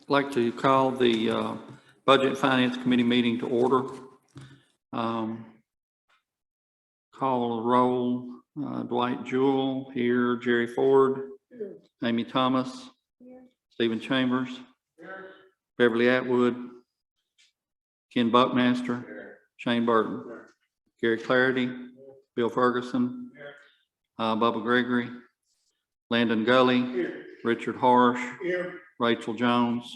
like to call the Budget and Finance Committee meeting to order. Call the roll. Dwight Jewell here, Jerry Ford, here. Amy Thomas, here. Stephen Chambers, here. Beverly Atwood, Ken Buckmaster, here. Shane Burton, here. Gary Clarity, here. Bill Ferguson, here. Bubba Gregory, Landon Gully, here. Richard Harsh, here. Rachel Jones,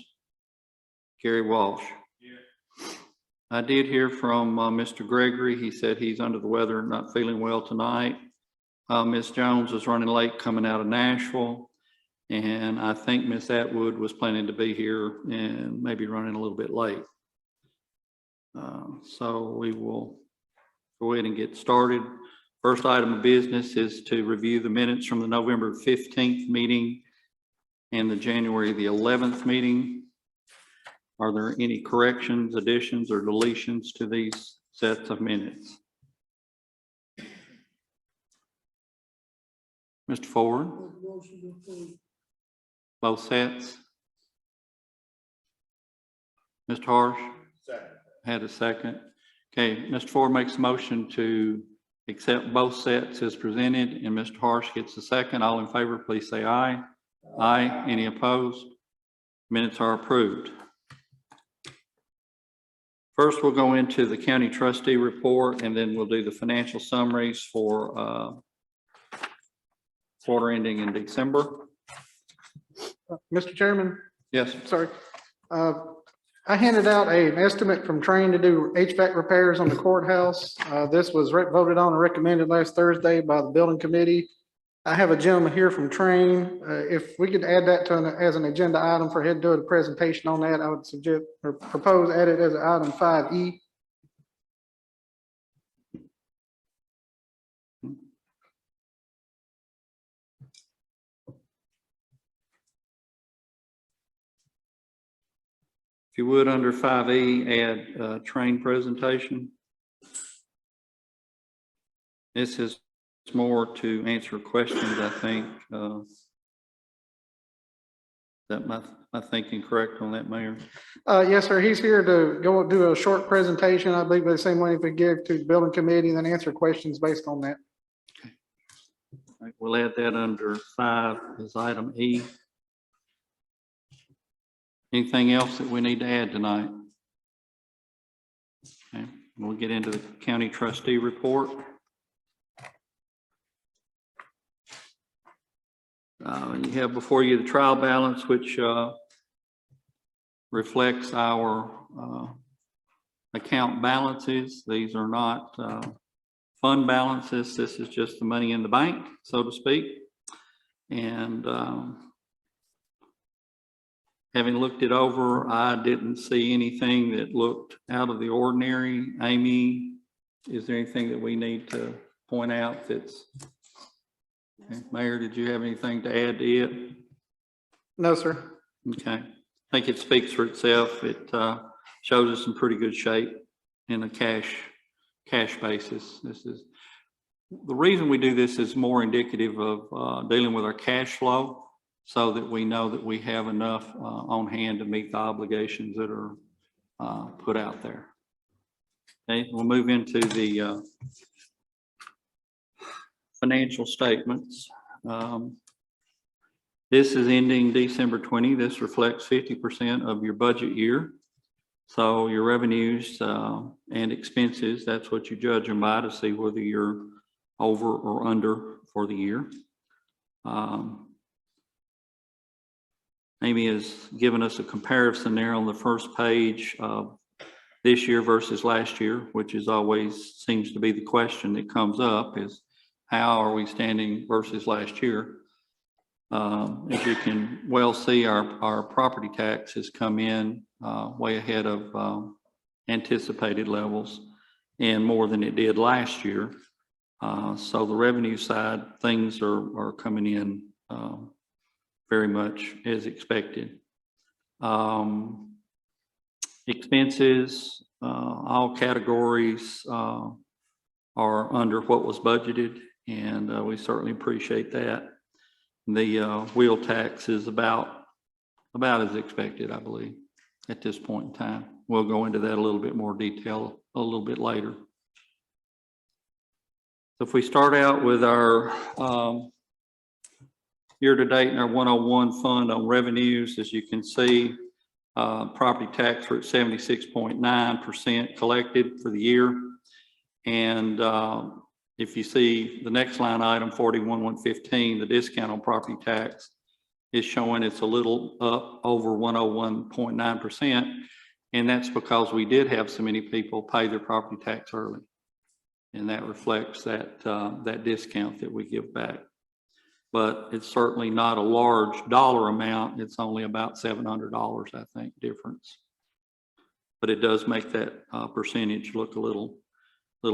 Gary Walsh. Here. I did hear from Mr. Gregory. He said he's under the weather, not feeling well tonight. Ms. Jones is running late coming out of Nashville, and I think Ms. Atwood was planning to be here and maybe running a little bit late. So we will go ahead and get started. First item of business is to review the minutes from the November 15th meeting and the January the 11th meeting. Are there any corrections, additions, or deletions to these sets of minutes? Mr. Ford? Both sets? Mr. Harsh? Second. Had a second. Okay, Mr. Ford makes a motion to accept both sets as presented, and Mr. Harsh gets a second. All in favor, please say aye. Aye. Any opposed? Minutes are approved. First, we'll go into the county trustee report, and then we'll do the financial summaries for quarter ending in December. Mr. Chairman? Yes. Sorry. I handed out an estimate from Train to do HVAC repairs on the courthouse. This was voted on and recommended last Thursday by the building committee. I have a gentleman here from Train. If we could add that to as an agenda item for him to do a presentation on that, I would suggest or propose add it as an item 5E. If you would, under 5E, add Train presentation. This is more to answer questions, I think. That my thinking correct on that, Mayor? Yes, sir. He's here to go do a short presentation. I believe the same way if we give to the building committee and then answer questions based on that. Okay. All right, we'll add that under 5 as item E. Anything else that we need to add tonight? Okay, we'll get into the county trustee report. You have before you the trial balance, which reflects our account balances. These are not fund balances. This is just the money in the bank, so to speak. And having looked it over, I didn't see anything that looked out of the ordinary. Amy, is there anything that we need to point out that's... Okay. Mayor, did you have anything to add to it? No, sir. Okay. I think it speaks for itself. It shows us in pretty good shape in a cash basis. This is the reason we do this is more indicative of dealing with our cash flow so that we know that we have enough on hand to meet the obligations that are put out there. Okay, we'll move into the financial statements. This is ending December 20. This reflects 50% of your budget year. So your revenues and expenses, that's what you judge them by to see whether you're over or under for the year. Amy has given us a comparison there on the first page of this year versus last year, which is always seems to be the question that comes up is, how are we standing versus last year? As you can well see, our property tax has come in way ahead of anticipated levels and more than it did last year. So the revenue side, things are coming in very much as expected. Expenses, all categories are under what was budgeted, and we certainly appreciate that. The wheel tax is about about as expected, I believe, at this point in time. We'll go into that a little bit more detail a little bit later. So if we start out with our year-to-date in our 101 fund on revenues, as you can see, property tax we're at 76.9% collected for the year. And if you see the next line item, 41,115, the discount on property tax is showing it's a little up over 101.9%. And that's because we did have so many people pay their property tax early. And that reflects that, that discount that we give back. But it's certainly not a large dollar amount. It's only about $700, I think, difference. But it does make that percentage look a little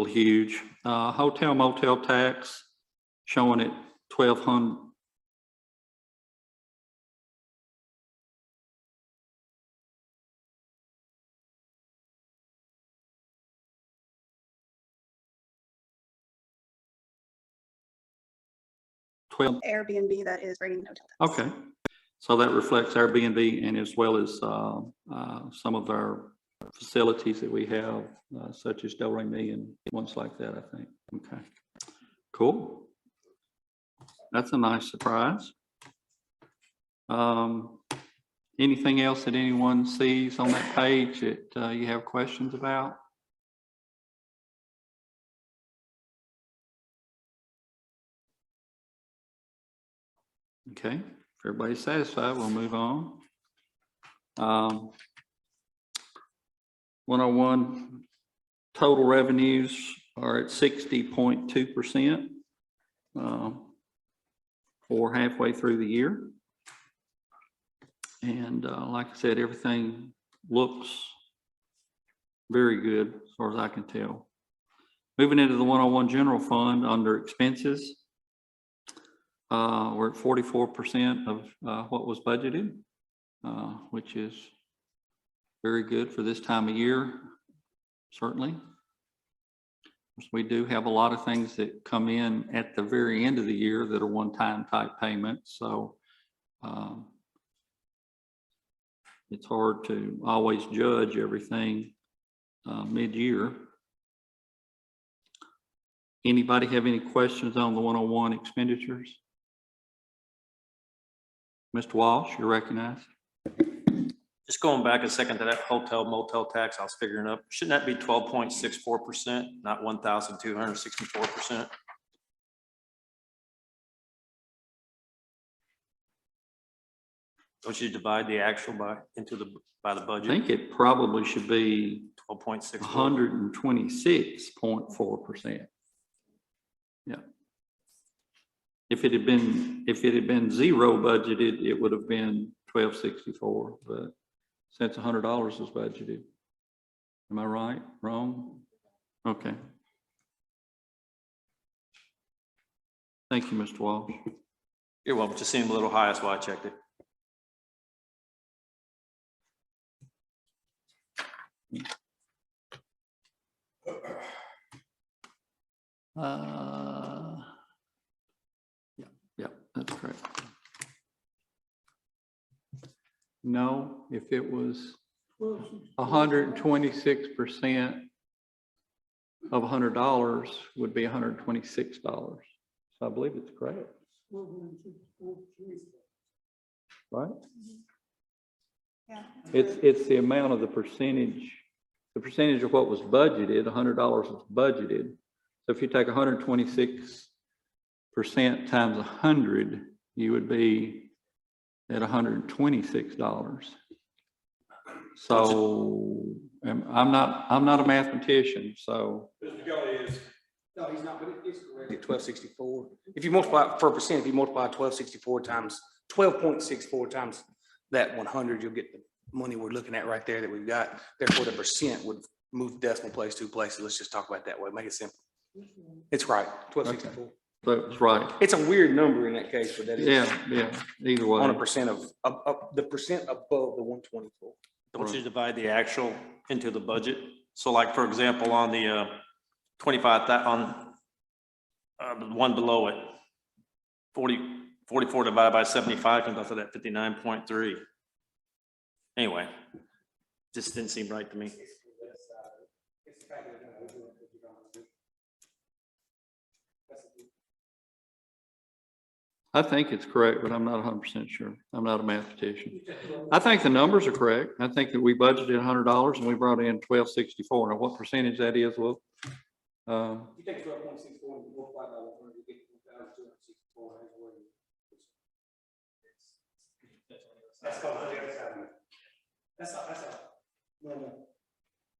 huge. Hotel motel tax showing at $1,200. Airbnb that is bringing hotel tax. Okay, so that reflects Airbnb and as well as some of our facilities that we have, such as Del Rey Me and ones like that, I think. Okay, cool. That's a nice surprise. Anything else that anyone sees on that page that you have questions about? Okay, if everybody's satisfied, we'll move on. 101 total revenues are at 60.2% for halfway through the year. And like I said, everything looks very good as far as I can tell. Moving into the 101 general fund under expenses. We're at 44% of what was budgeted, which is very good for this time of year, certainly. We do have a lot of things that come in at the very end of the year that are one-time type payments. So it's hard to always judge everything mid-year. Anybody have any questions on the 101 expenditures? Mr. Walsh, you're recognized. Just going back a second to that hotel motel tax, I was figuring up, shouldn't that be 12.64%, not 1,264%? Don't you divide the actual by the I budget? think it probably should be 12.64. 126.4%. Yeah. If it had been zero budgeted, it would have been 1264, but since $100 was budgeted. Am I right? Wrong? Okay. Thank you, Mr. Walsh. You're welcome. Just seemed a little high, that's why I checked it. Yeah, that's correct. No, if it was 126% of $100 would be $126. So I believe it's correct. Right? Yeah. It's the amount of the percentage of what was budgeted. $100 was budgeted. So if you take 126% times 100, you would be at $126. So I'm not a mathematician, so. Mr. Kelly is, no, he's not, but it's correct at 1264. If you multiply for a percent, if you multiply 1264 times 12.64 times that 100, you'll get the money we're looking at right there that we've got. Therefore, the percent would move the decimal place 2 places. Let's just talk about it that way. Make it simple. It's right, 1264. Okay. That's right. It's a weird number in that case, but that is Yeah. Either way. on a percent of the percent above the 124. Don't you divide the actual into the budget? So like, for example, on the 25, on the one below it, 44 divided by 75 comes out to that 59.3. Anyway, just didn't seem right to me. I think it's correct, but I'm not 100% sure. I'm not a mathematician. I think the numbers are correct. I think that we budgeted $100 and we brought in 1264. Now, what percentage that is, well, You take 12.64 and multiply by 100, you get 1,264. That's called the other side. That's all. No.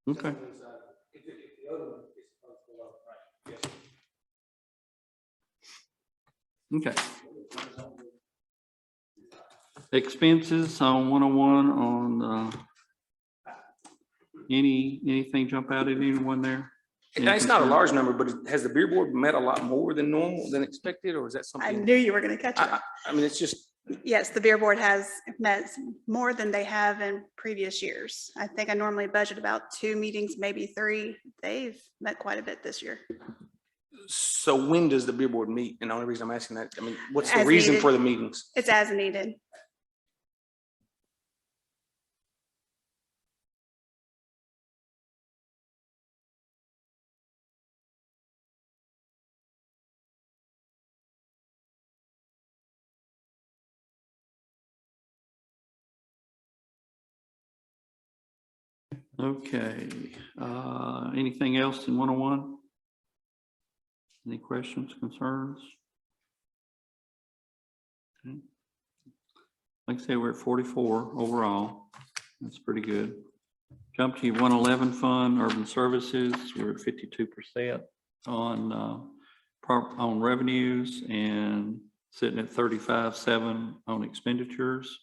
okay. If the other one is supposed to go up, right? Yes. Okay. Expenses on 101 on, anything jump out at anyone there? And it's not a large number, but has the beer board met a lot more than normal, than expected, or is that I something? knew you were going to catch it. I mean, it's just, Yes, the beer board has met more than they have in previous years. I think I normally budget about 2 meetings, maybe 3. They've met quite a bit this year. so when does the beer board meet? And the only reason I'm asking that, I mean, what's the As reason needed. for the meetings? It's as needed. Okay, anything else in 101? Any questions, concerns? Okay. Like I say, we're at 44 overall. That's pretty good. Jump to your 111 fund, urban services, we're at 52% on revenues and sitting at 35.7 on expenditures.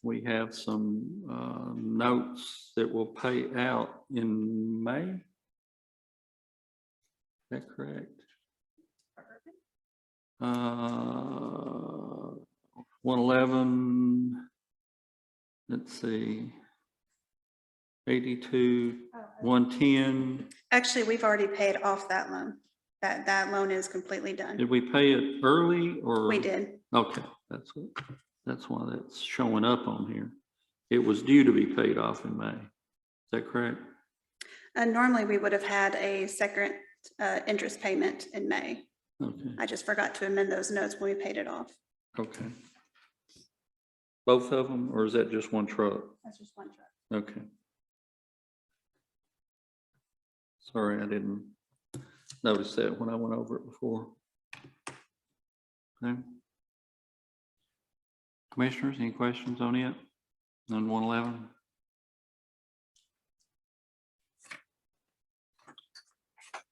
We have some notes that will pay out in May. Is that correct? 111, let's see, 82, 110. Actually, we've already paid off that loan. That loan is completely done. Did we pay it early or? We did. Okay, that's why that's showing up on here. It was due to be paid off in May. Is that correct? Normally, we would have had a second interest payment in May. Okay, I just forgot to amend those notes when we paid it off. okay. Both of them, or is that just one truck? That's just one truck. Okay. Sorry, I didn't notice that when I went over it before. Okay. Commissioners, any questions on it? On 111?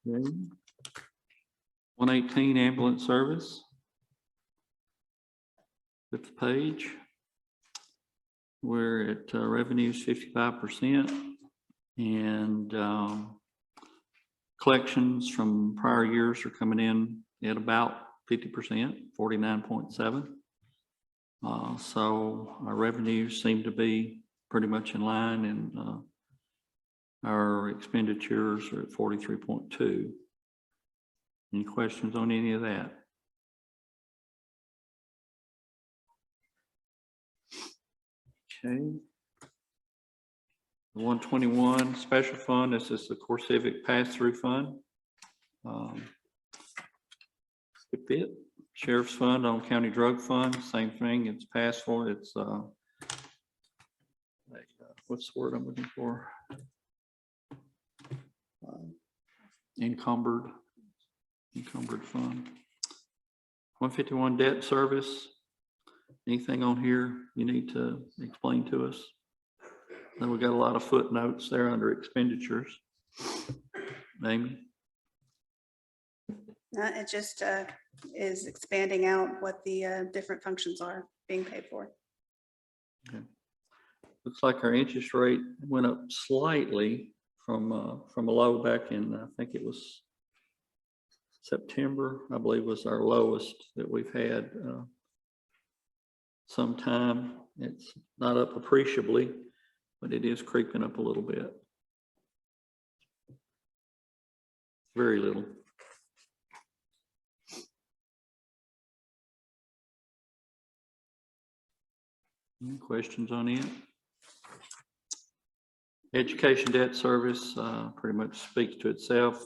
Okay. 118 ambulance service. Fifth page. We're at revenues 55% and collections from prior years are coming in at about 50%, 49.7. So our revenues seem to be pretty much in line, and our expenditures are at 43.2. Any questions on any of that? Okay. The 121 special fund, this is the Core Civic pass-through fund. Good bit. Sheriff's fund on county drug fund, same thing. It's passed for. It's what's the word I'm looking for? Encumbered fund. 151 debt service. Anything on here you need to explain to us? Then we got a lot of footnotes there under expenditures. Amy? It just is expanding out what the different functions are being paid for. Okay. Looks like our interest rate went up slightly from a low back in, I think it was September, I believe was our lowest that we've had sometime. It's not up appreciably, but it is creeping up a little bit. Very little. Any questions on it? Education debt service pretty much speaks to itself.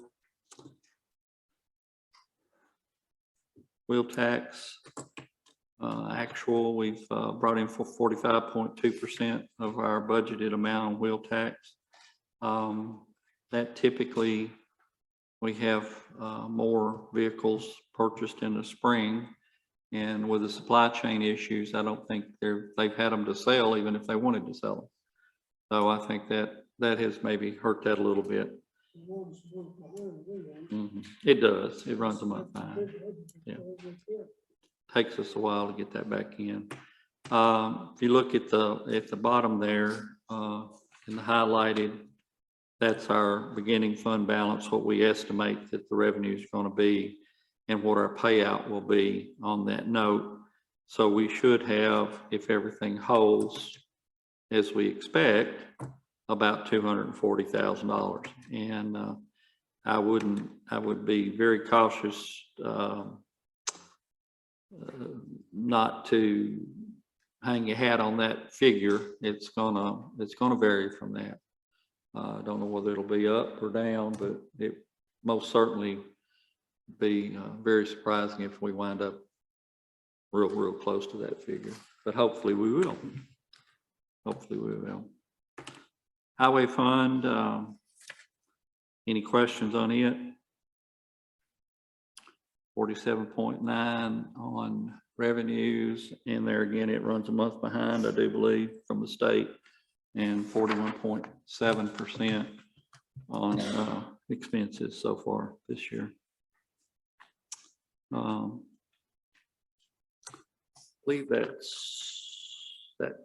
Wheel tax, actual, we've brought in for 45.2% of our budgeted amount on wheel tax. That typically, we have more vehicles purchased in the spring. And with the supply chain issues, I don't think they've had them to sell, even if they wanted to sell them. So I think that has maybe hurt that a little bit. It does. It runs a month behind. Yeah. Takes us a while to get that back in. If you look at the bottom there, in the highlighted, that's our beginning fund balance, what we estimate that the revenue is going to be and what our payout will be on that note. So we should have, if everything holds as we expect, about $240,000. And I would be very cautious not to hang your hat on that figure. It's gonna vary from that. I don't know whether it'll be up or down, but it most certainly be very surprising if we wind up real close to that figure. But hopefully we will. Hopefully we will. Highway fund, any questions on it? 47.9 on revenues, and there again, it runs a month behind, I do believe, from the state, and 41.7% on expenses so far this year. I believe that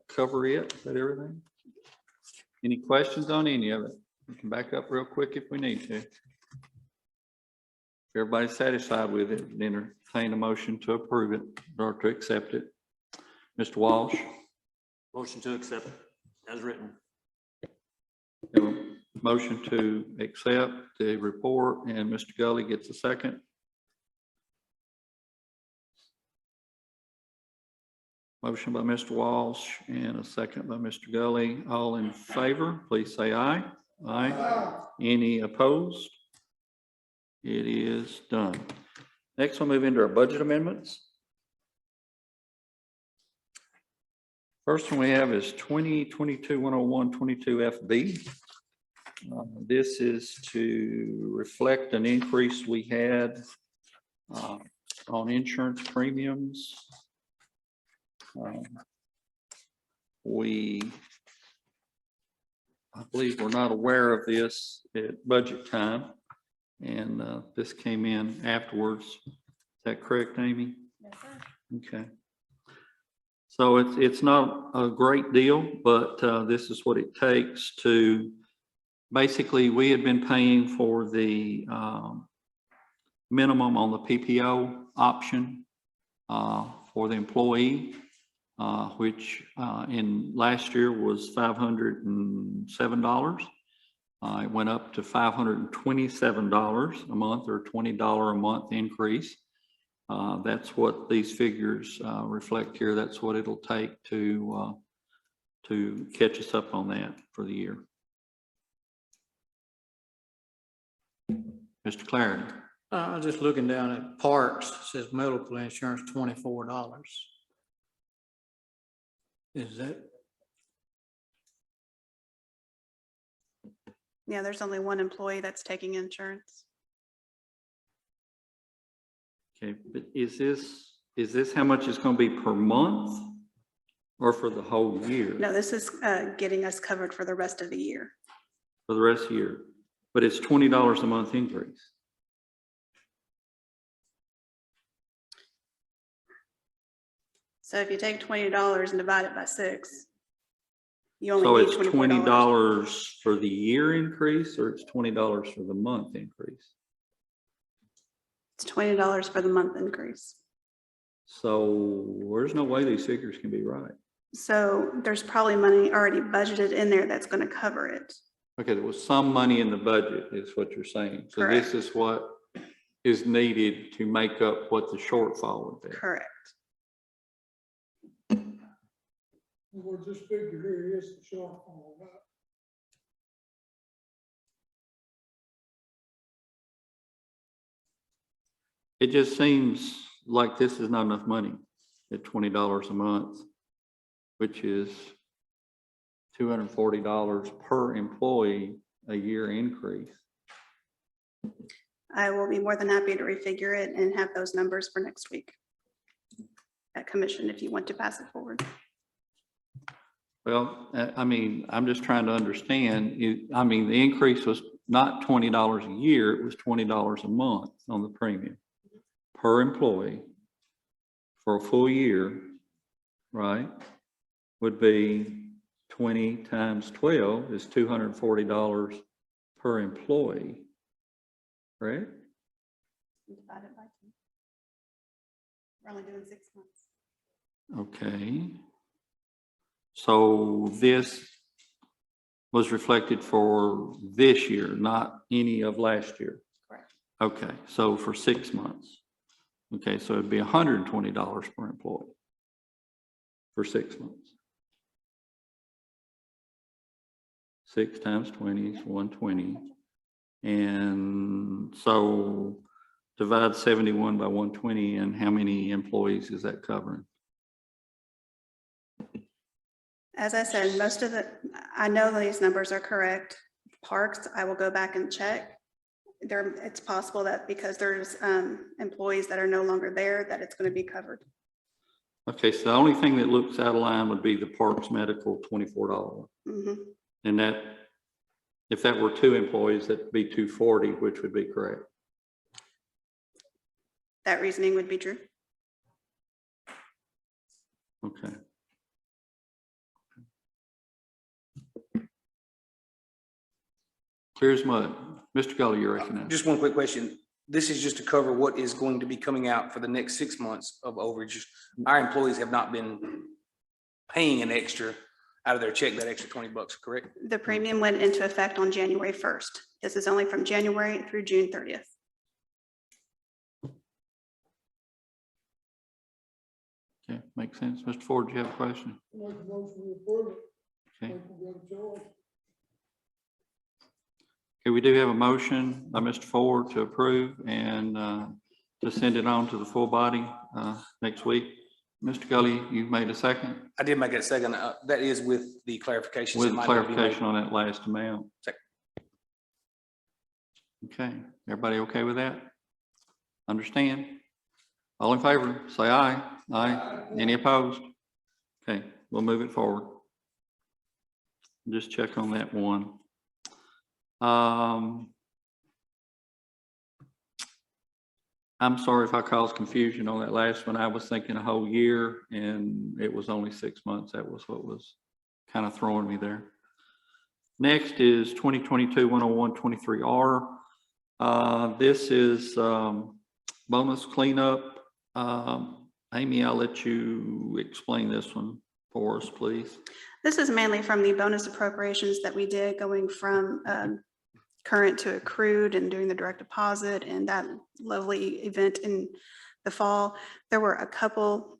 cover it. Is that everything? Any questions on any of it? We can back up real quick if we need to. If everybody's satisfied with it, then entertain a motion to approve it or to accept it. Mr. Walsh. Motion to accept as written. Motion to accept the report, and Mr. Gully gets a second. Motion by Mr. Walsh and a second by Mr. Gully. All in favor, please say aye. Aye. Any opposed? It is done. Next, we'll move into our budget amendments. First one we have is 2022-101-22 FB. This is to reflect an increase we had on insurance premiums. I believe we're not aware of this at budget time, and this came in afterwards. Is that correct, Amy? Yes, sir. Okay. So it's not a great deal, but this is what it takes to, basically, we had been paying for the minimum on the PPO option for the employee, which in last year was $507. It went up to $527 a month, or $20 a month increase. That's what these figures reflect here. That's what it'll take to catch us up on that for the year. Mr. Clarity. I was just looking down at parks, it says medical insurance, $24. Is that, Yeah, there's only one employee that's taking insurance. Okay, but is this how much it's going to be per month or for the whole year? No, this is getting us covered for the rest of the year. For the rest of the year, but it's $20 a month increase. So if you take $20 and divide it by 6, you only So need it's $24. $20 for the year increase, or it's $20 for the month increase? It's $20 for the month increase. So there's no way these figures can be right. So there's probably money already budgeted in there that's going to cover it. Okay, there was some money in the budget, is what you're saying. So Correct. this is what is needed to make up what the shortfall would be. Correct. Well, this figure here is the shortfall, right? It just seems like this is not enough money at $20 a month, which is $240 per employee a year increase. I will be more than happy to refigure it and have those numbers for next week at commission if you want to pass it forward. Well, I mean, I'm just trying to understand. I mean, the increase was not $20 a year, it was $20 a month on the premium per employee for a full year, right? Would be 20 times 12 is $240 per employee, correct? Divide it by 2. We're only doing 6 months. Okay. So this was reflected for this year, not any of last year. Correct. Okay, so for 6 months. Okay, so it'd be $120 per employee for 6 months. 6 times 20 is 120. And so divide 71 by 120, and how many employees is that covering? As I said, most of I know these numbers are correct. Parks, I will go back and check. It's possible that because there's employees that are no longer there, that it's going to be covered. Okay, so the only thing that looks out of line would be the Parks Medical $24. Mhm. And that, if that were 2 employees, that'd be $240, which would be correct. That reasoning would be true. Okay. Clear as mud. Mr. Gully, you're recognized. Just one quick question. This is just to cover what is going to be coming out for the next 6 months of overages. Our employees have not been paying an extra out of their check, that extra $20, correct? The premium went into effect on January 1st. This is only from January through June 30th. Okay, makes sense. Mr. Ford, do you have a question? Make a motion to approve it. Okay. Think we got a choice. Okay, we do have a motion by Mr. Ford to approve and to send it on to the full body next week. Mr. Gully, you made a second I did make it a second. That is with the clarifications. with that might need to be made. clarification on that last amount. Second. Okay, everybody okay with that? Understand? All in favor, say aye. Aye. Any opposed? Okay, we'll move it forward. Just check on that one. I'm sorry if I caused confusion on that last one. I was thinking a whole year and it was only 6 months. That was what was kind of throwing me there. Next is 2022-101-23R. This is bonus cleanup. Amy, I'll let you explain this one for us, please. This is mainly from the bonus appropriations that we did going from current to accrued and doing the direct deposit and that lovely event in the fall. There were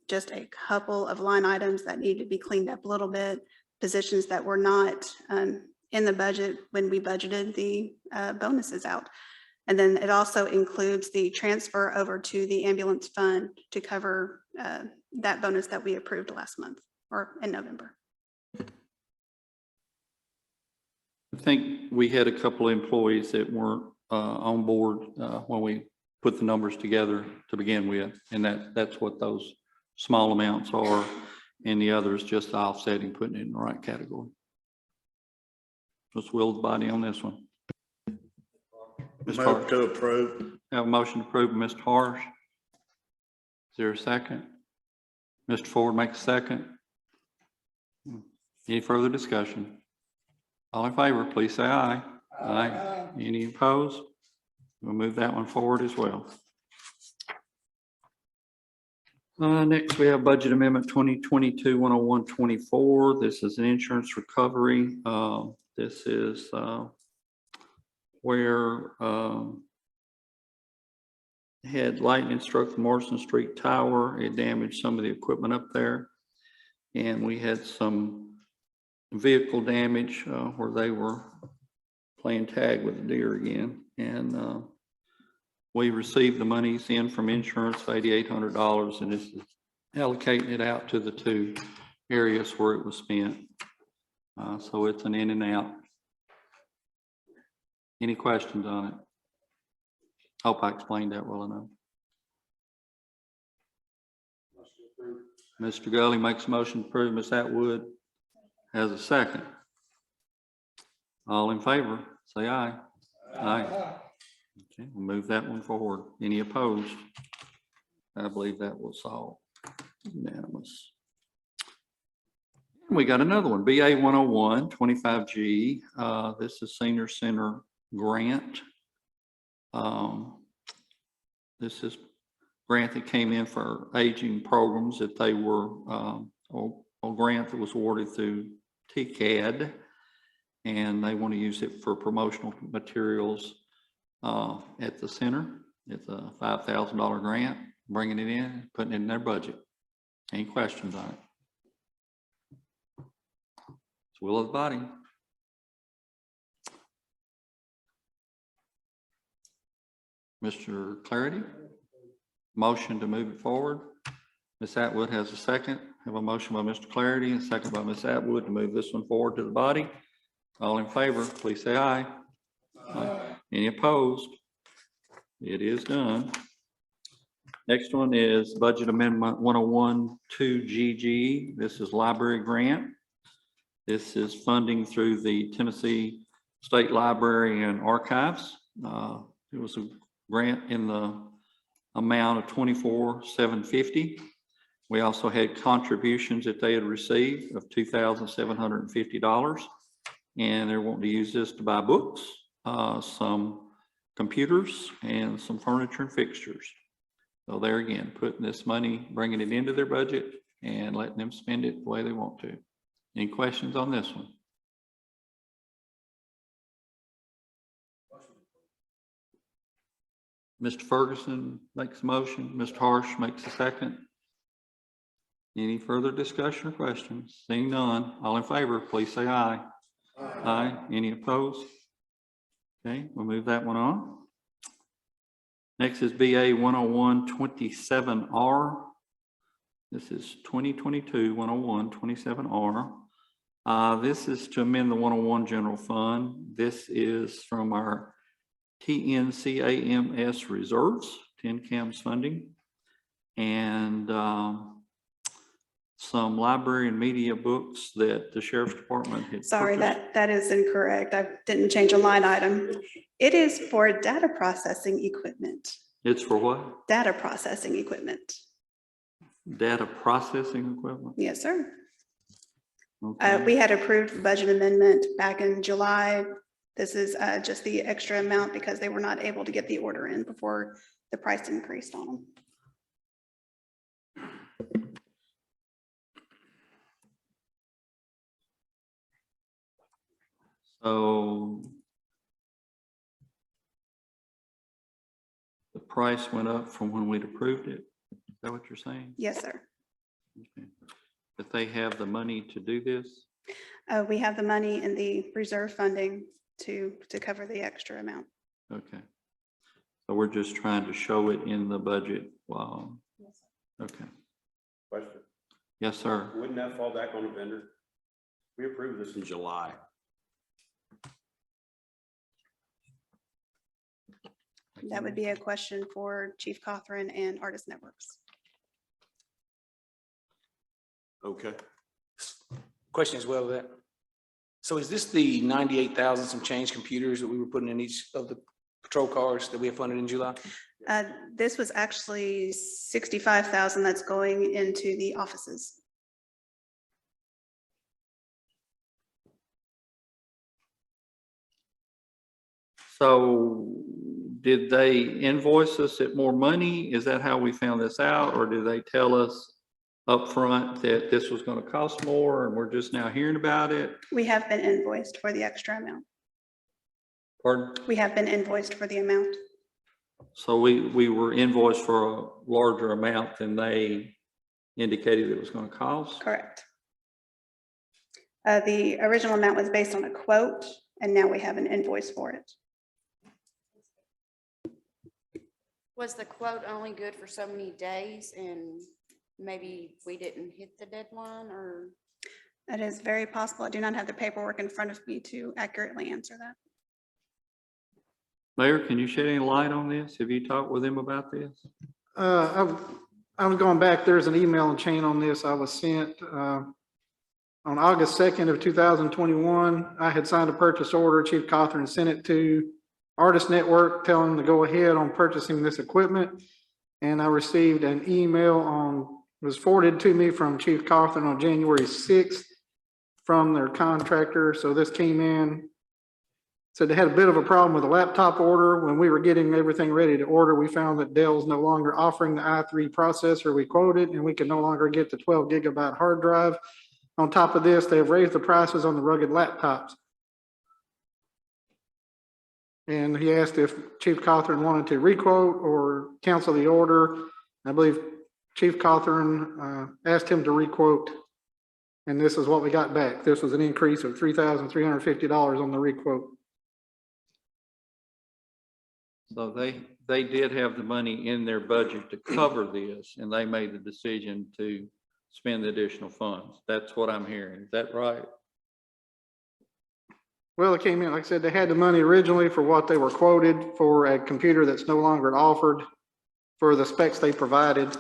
just a couple of line items that need to be cleaned up a little bit, positions that were not in the budget when we budgeted the bonuses out. And then it also includes the transfer over to the ambulance fund to cover that bonus that we approved last month or in November. I think we had a couple of employees that weren't on board when we put the numbers together to begin with, and that's what those small amounts are, and the other is just offsetting, putting it in the right category. Let's will the body on this one. Mr. Move Harsh. to approve. Have a motion to approve by Mr. Harsh. Is there a second? Mr. Ford makes a second. Any further discussion? All in favor, please say aye. Aye. Any opposed? We'll move that one forward as well. Next, we have budget amendment 2022-101-24. This is an insurance recovery. This is where had lightning struck the Morrison Street Tower. It damaged some of the equipment up there. And we had some vehicle damage where they were playing tag with the deer again. And we received the monies in from insurance, $8,800, and this is allocating it out to the two areas where it was spent. So it's an in and out. Any questions on it? Hope I explained that well enough. Mr. Gully makes a motion to approve. Ms. Atwood has a second. All in favor, say aye. Aye. Okay, we'll move that one forward. Any opposed? I believe that was all unanimous. We got another one, BA 101, 25G. This is Senior Center grant. This is grant that came in for aging programs that they were, a grant that was awarded through TCAD, and they want to use it for promotional materials at the center. It's a $5,000 grant, bringing it in, putting it in their budget. Any questions on it? It's the will of the body. Mr. Clarity, motion to move it forward. Ms. Atwood has a second. Have a motion by Mr. Clarity and a second by Ms. Atwood to move this one forward to the body. All in favor, please say aye. Aye. Any opposed? It is done. Next one is Budget Amendment 101-2GG. This is library grant. This is funding through the Tennessee State Library and Archives. It was a grant in the amount of $24,750. We also had contributions that they had received of $2,750, and they're wanting to use this to buy books, some computers, and some furniture and fixtures. So there again, putting this money, bringing it into their budget and letting them spend it the way they want to. Any questions on this one? Mr. Ferguson makes a motion. Mr. Harsh makes a second. Any further discussion or questions? Seeing none, all in favor, please say aye. Aye. Aye. Any opposed? Okay, we'll move that one on. Next is BA 101-27R. This is 2022-101-27R. This is to amend the 101 general fund. This is from our TNCAMS reserves, TNCAMS funding, and some library and media books that the Sheriff's Department had Sorry, purchased. that is incorrect. I didn't change a line item. It is for data processing equipment. It's for what? Data processing equipment. Data processing equipment? Yes, sir. Okay. We had approved the budget amendment back in July. This is just the extra amount because they were not able to get the order in before the price increased on them. So the price went up from when we'd approved it. Is that what you're saying? Yes, sir. Okay. But they have the money to do this? We have the money in the reserve funding to cover the extra amount. Okay. So we're just trying to show it in the budget. Wow. Okay. Question, Yes, sir. wouldn't that fall back on the vendor? We approved this in July. That would be a question for Chief Cothran and Artist Networks. Okay. Question as well to that. So is this the 98,000 some change computers that we were putting in each of the patrol cars that we have funded in July? This was actually 65,000 that's going into the offices. So did they invoice us at more money? Is that how we found this out? Or did they tell us upfront that this was going to cost more and we're just now hearing about it? We have been invoiced for the extra amount. Pardon? We have been invoiced for the amount. So we were invoiced for a larger amount than they indicated it was going to cost? Correct. The original amount was based on a quote, and now we have an invoice for it. Was the quote only good for so many days and maybe we didn't hit the deadline or? That is very possible. I do not have the paperwork in front of me to accurately answer that. Mayor, can you shed any light on this? Have you talked with him about this? I was going back, there's an email chain on this I was sent, on August 2nd of 2021. I had signed a purchase order. Chief Cothran sent it to Artist Network, telling them to go ahead on purchasing this equipment. And I received an email was forwarded to me from Chief Cothran on January 6th from their contractor. So this came in. So they had a bit of a problem with the laptop order. When we were getting everything ready to order, we found that Dell's no longer offering the i3 processor we quoted, and we can no longer get the 12 gigabyte hard drive. On top of this, they have raised the prices on the rugged laptops. And he asked if Chief Cothran wanted to requote or cancel the order. I believe Chief Cothran asked him to requote, and this is what we got back. This was an increase of $3,350 on the requote. So they did have the money in their budget to cover this, and they made the decision to spend the additional funds. That's what I'm hearing. Is that right? Well, it came in, like I said, they had the money originally for what they were quoted for a computer that's no longer offered for the specs they provided.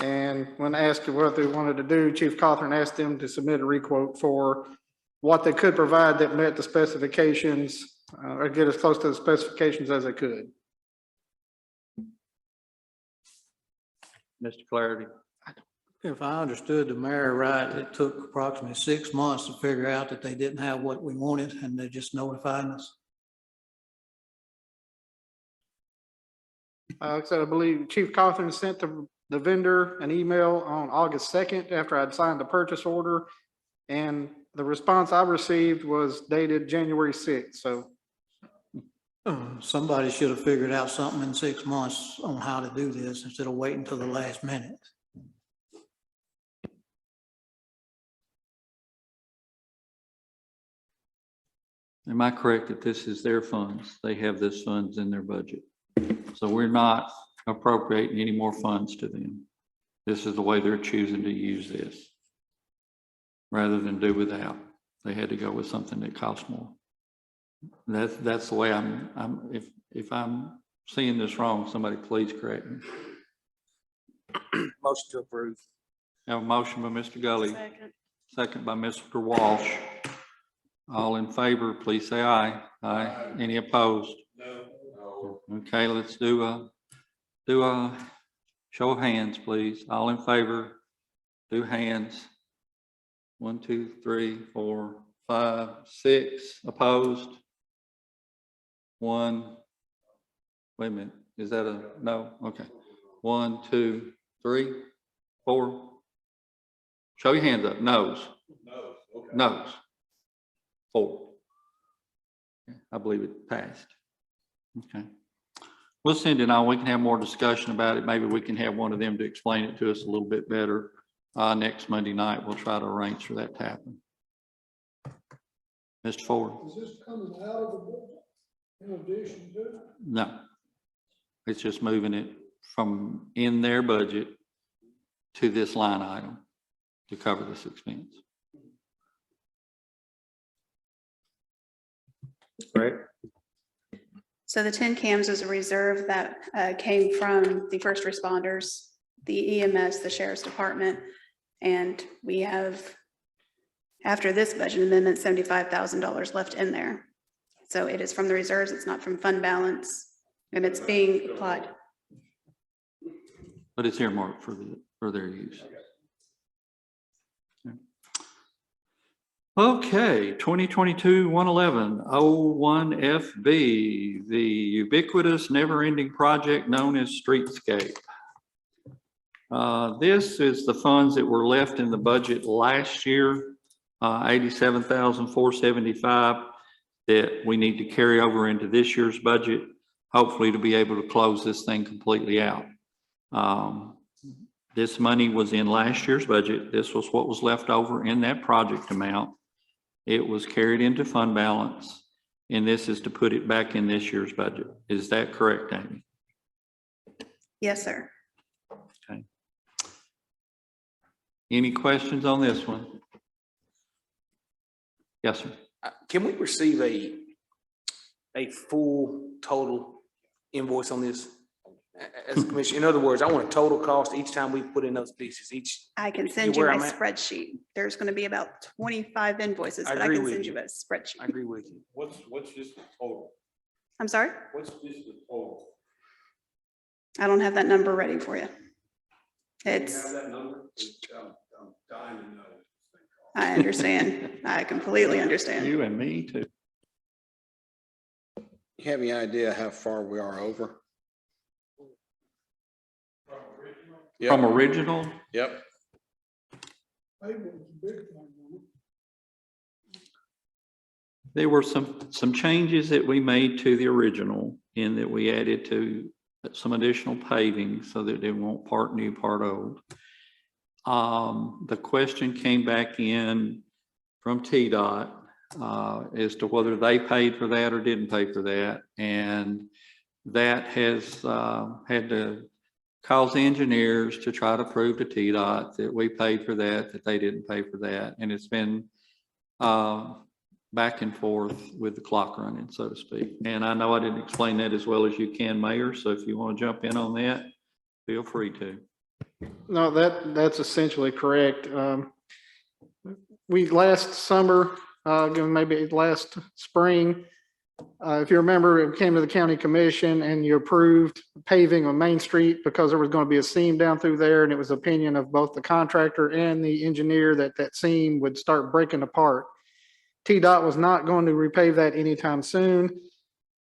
And when asked what they wanted to do, Chief Cothran asked them to submit a requote for what they could provide that met the specifications, or get as close to the specifications as they could. Mr. Clarity? If I understood the mayor right, it took approximately 6 months to figure out that they didn't have what we wanted and they just notified us. Like I said, I believe Chief Cothran sent the vendor an email on August 2nd after I'd signed the purchase order. And the response I received was dated January 6th. So Somebody should have figured out something in 6 months on how to do this instead of waiting till the last minute. Am I correct that this is their funds? They have this funds in their budget. So we're not appropriating any more funds to them. This is the way they're choosing to use this. Rather than do without. They had to go with something that costs more. That's the way if I'm seeing this wrong, somebody please correct me. Motion to approve. Have a motion by Mr. Gully, Second. second by Mr. Walsh. All in favor, please say aye. Aye. Any opposed? No. Okay, let's do a show of hands, please. All in favor, do hands. 1, 2, 3, 4, 5, 6. Opposed? 1. Wait a minute. Is that a no? Okay. 1, 2, 3, 4. Show your hands up. Noes. No. Okay. Noes. 4. I believe it passed. Okay. We'll send it on. We can have more discussion about it. Maybe we can have one of them to explain it to us a little bit better. Next Monday night, we'll try to arrange for that to happen. Mr. Ford? Is this coming out of the budget in addition to? No. It's just moving it from in their budget to this line item to cover this expense. Right. So the 10 cams is a reserve that came from the first responders, the EMS, the sheriff's department, and we have, after this budget amendment, $75,000 left in there. So it is from the reserves, it's not from fund balance, and it's being applied. But it's earmarked for their use. Okay, 2022-111-01FB, the ubiquitous never-ending project known as Streetscape. This is the funds that were left in the budget last year, $87,475 that we need to carry over into this year's budget, hopefully to be able to close this thing completely out. This money was in last year's budget. This was what was left over in that project amount. It was carried into fund balance, and this is to put it back in this year's budget. Is that correct, Amy? Yes, sir. Any questions on this one? Yes, sir. Can we receive a full total invoice on this? As a commission, in other words, I want a total cost each time we put in those pieces, I can send you where my I'm at? spreadsheet. There's going to be about 25 invoices, I but I agree can with send you. you a spreadsheet. I agree with you. What's just the total? I'm sorry? What's just the total? I don't have that number ready for you. Do you It's, have that number? I'm dying to know. I understand. I completely understand. You and me too. You have any idea how far we are over? From original, Yep. Payment was a big thing, wasn't it? there were some changes that we made to the original in that we added to some additional paving so that they won't part new, part old. The question came back in from TDOT as to whether they paid for that or didn't pay for that. And that has had to cause the engineers to try to prove to TDOT that we paid for that they didn't pay for that. And it's been back and forth with the clock running, so to speak. And I know I didn't explain that as well as you can, Mayor. So if you want to jump in on that, feel free to. No, that's essentially correct. We last summer, maybe last spring, if you remember, it came to the county commission and you approved paving on Main Street because there was going to be a seam down through there, and it was opinion of both the contractor and the engineer that that seam would start breaking apart. TDOT was not going to repave that anytime soon,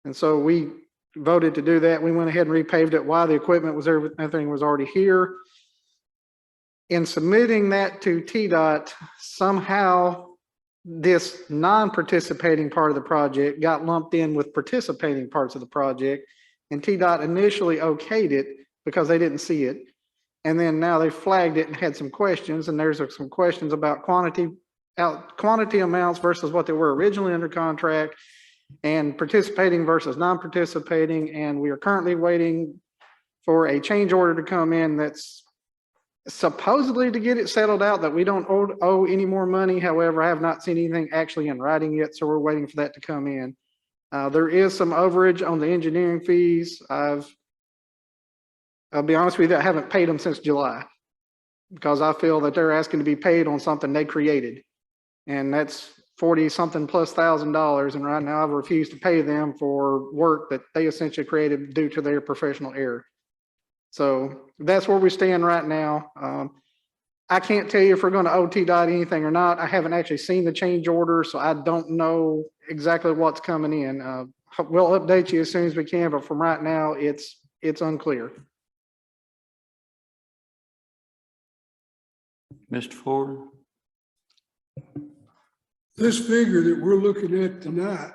and so we voted to do that. We went ahead and repaved it while the equipment was there, everything was already here. In submitting that to TDOT, somehow this non-participating part of the project got lumped in with participating parts of the project, and TDOT initially okayed it because they didn't see it. And then now they flagged it and had some questions, and there's some questions about quantity amounts versus what they were originally under contract, and participating versus non-participating. And we are currently waiting for a change order to come in that's supposedly to get it settled out that we don't owe any more money. However, I have not seen anything actually in writing yet, so we're waiting for that to come in. There is some overage on the engineering fees. I'll be honest with you, I haven't paid them since July because I feel that they're asking to be paid on something they created. And that's 40 something plus $1,000. And right now I've refused to pay them for work that they essentially created due to their professional error. So that's where we stand right now. I can't tell you if we're going to owe TDOT anything or not. I haven't actually seen the change order, so I don't know exactly what's coming in. We'll update you as soon as we can, but from right now, it's unclear. Mr. Ford? This figure that we're looking at tonight,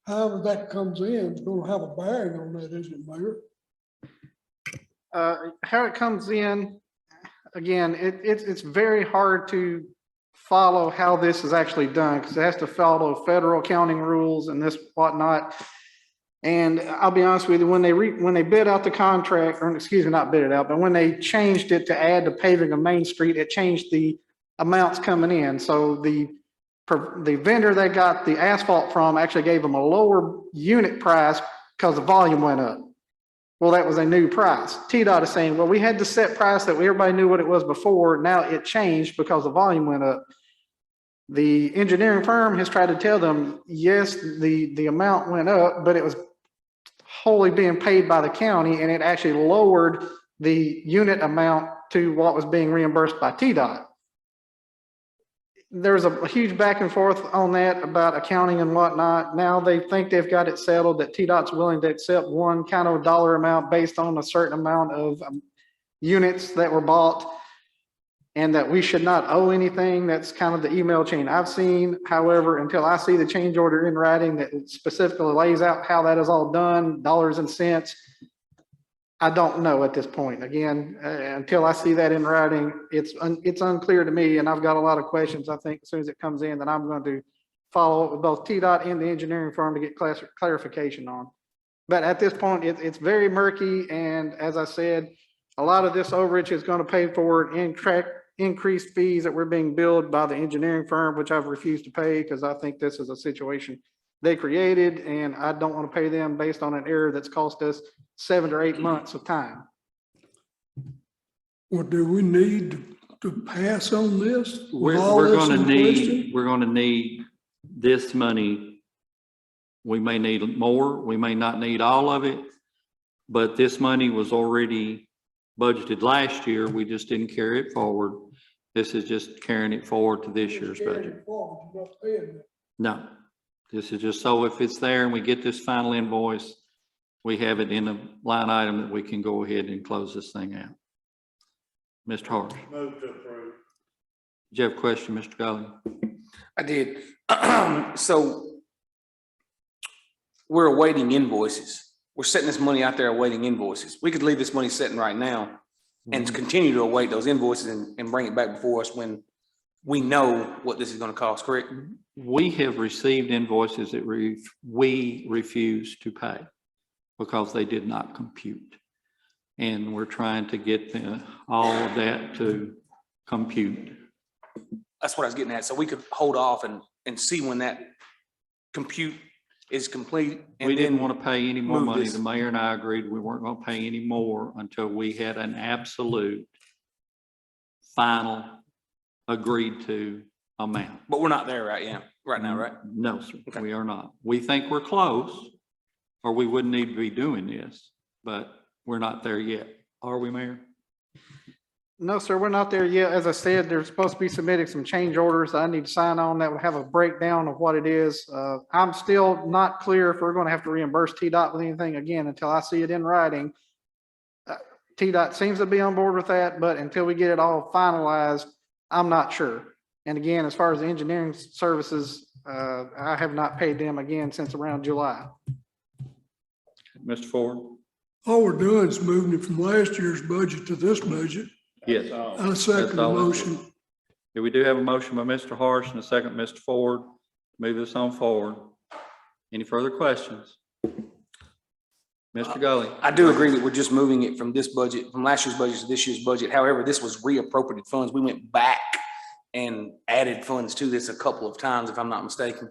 however that comes in, is gonna have a bearing on that, isn't it, Mayor? How it comes in, again, it's very hard to follow how this is actually done because it has to follow federal accounting rules and this whatnot. And I'll be honest with you, when they bid out the contract, or excuse me, not bid it out, but when they changed it to add the paving of Main Street, it changed the amounts coming in. So the vendor they got the asphalt from actually gave them a lower unit price because the volume went up. Well, that was a new price. TDOT is saying, well, we had the set price that everybody knew what it was before. Now it changed because the volume went up. The engineering firm has tried to tell them, yes, the amount went up, but it was wholly being paid by the county, and it actually lowered the unit amount to what was being reimbursed by TDOT. There's a huge back and forth on that about accounting and whatnot. Now they think they've got it settled that TDOT's willing to accept one kind of dollar amount based on a certain amount of units that were bought, and that we should not owe anything. That's kind of the email chain I've seen. However, until I see the change order in writing that specifically lays out how that is all done, dollars and cents, I don't know at this point. Again, until I see that in writing, it's unclear to me, and I've got a lot of questions. I think as soon as it comes in, that I'm going to follow up with both TDOT and the engineering firm to get clarification on. But at this point, it's very murky, and as I said, a lot of this overage is going to pay for increased fees that were being billed by the engineering firm, which I've refused to pay because I think this is a situation they created, and I don't want to pay them based on an error that's cost us 7 or 8 months of time. Well, do we need to pass on this? with We're, all we're this gonna in need, question? we're gonna need this money. We may need more, we may not need all of it, but this money was already budgeted last year. We just didn't carry it forward. This is just carrying it forward to this year's Carry budget. it forward, you're not paying it. No, this is just so if it's there and we get this final invoice, we have it in a line item that we can go ahead and close this thing out. Mr. Harsh. Move to approve. Did you have a question, Mr. Gully? I did. So we're awaiting invoices. We're setting this money out there awaiting invoices. We could leave this money sitting right now and continue to await those invoices and bring it back before us when we know what this is going to cost, correct? We have received invoices that we refuse to pay because they did not compute. And we're trying to get all of that to compute. That's what I was getting at. So we could hold off and see when that compute is complete. We didn't want to pay any more move money. this. The mayor and I agreed we weren't going to pay any more until we had an absolute final agreed to amount. But we're not there right now, right? No, sir, Okay. we are not. We think we're close, or we wouldn't need to be doing this, but we're not there yet. Are we, Mayor? No, sir, we're not there yet. As I said, they're supposed to be submitting some change orders I need to sign on that would have a breakdown of what it is. I'm still not clear if we're going to have to reimburse TDOT with anything again until I see it in writing. TDOT seems to be on board with that, but until we get it all finalized, I'm not sure. And again, as far as the engineering services, I have not paid them again since around July. Mr. Ford? All we're doing is moving it from last year's budget to this budget. Yes. I second That's the all it is. motion. Yeah, we do have a motion by Mr. Harsh and a second, Mr. Ford, to move this on forward. Any further questions? Mr. Gully? I do agree that we're just moving it from this budget, from last year's budget to this year's budget. However, this was reappropriated funds. We went back and added funds to this a couple of times, if I'm not mistaken.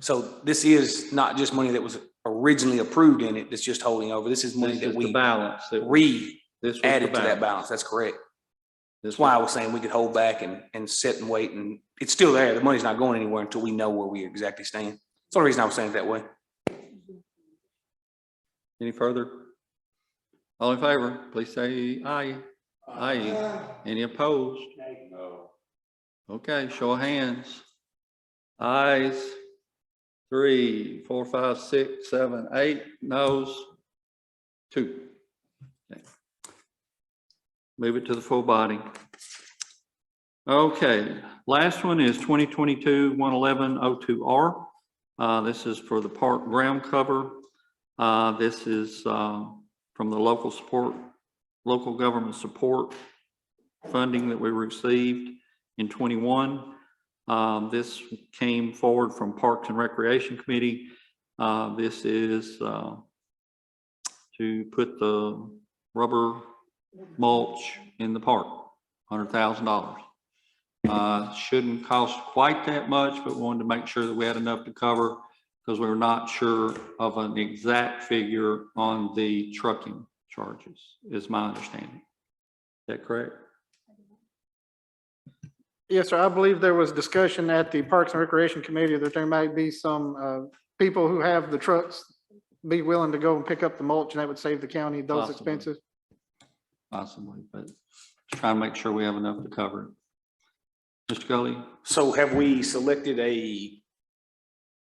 So this is not just money that was originally approved in it, that's just holding over. This is money This that is the we balance. That this was the added to that balance. That's correct. This That's why I was saying we could hold back and sit and wait, and it's still there. The money's not going anywhere until we know where we exactly stand. That's the only reason I was saying it that way. Any further? All in favor, please say aye. Aye. Any opposed? No. Okay, show of hands. Ayes, 3, 4, 5, 6, 7, 8. Noes, 2. Okay. Move it to the full body. Okay, last one is 2022-111-02R. This is for the park ground cover. This is from the local government support funding that we received in 21. This came forward from Parks and Recreation Committee. This is to put the rubber mulch in the park, $100,000. Shouldn't cost quite that much, but wanted to make sure that we had enough to cover because we were not sure of an exact figure on the trucking charges, is my understanding. Is that correct? Yes, sir. I believe there was discussion at the Parks and Recreation Committee that there might be some people who have the trucks be willing to go and pick up the mulch, and that would save the county those Possibly. expenses. Possibly, but just trying to make sure we have enough to cover it. Mr. Gully? So have we selected a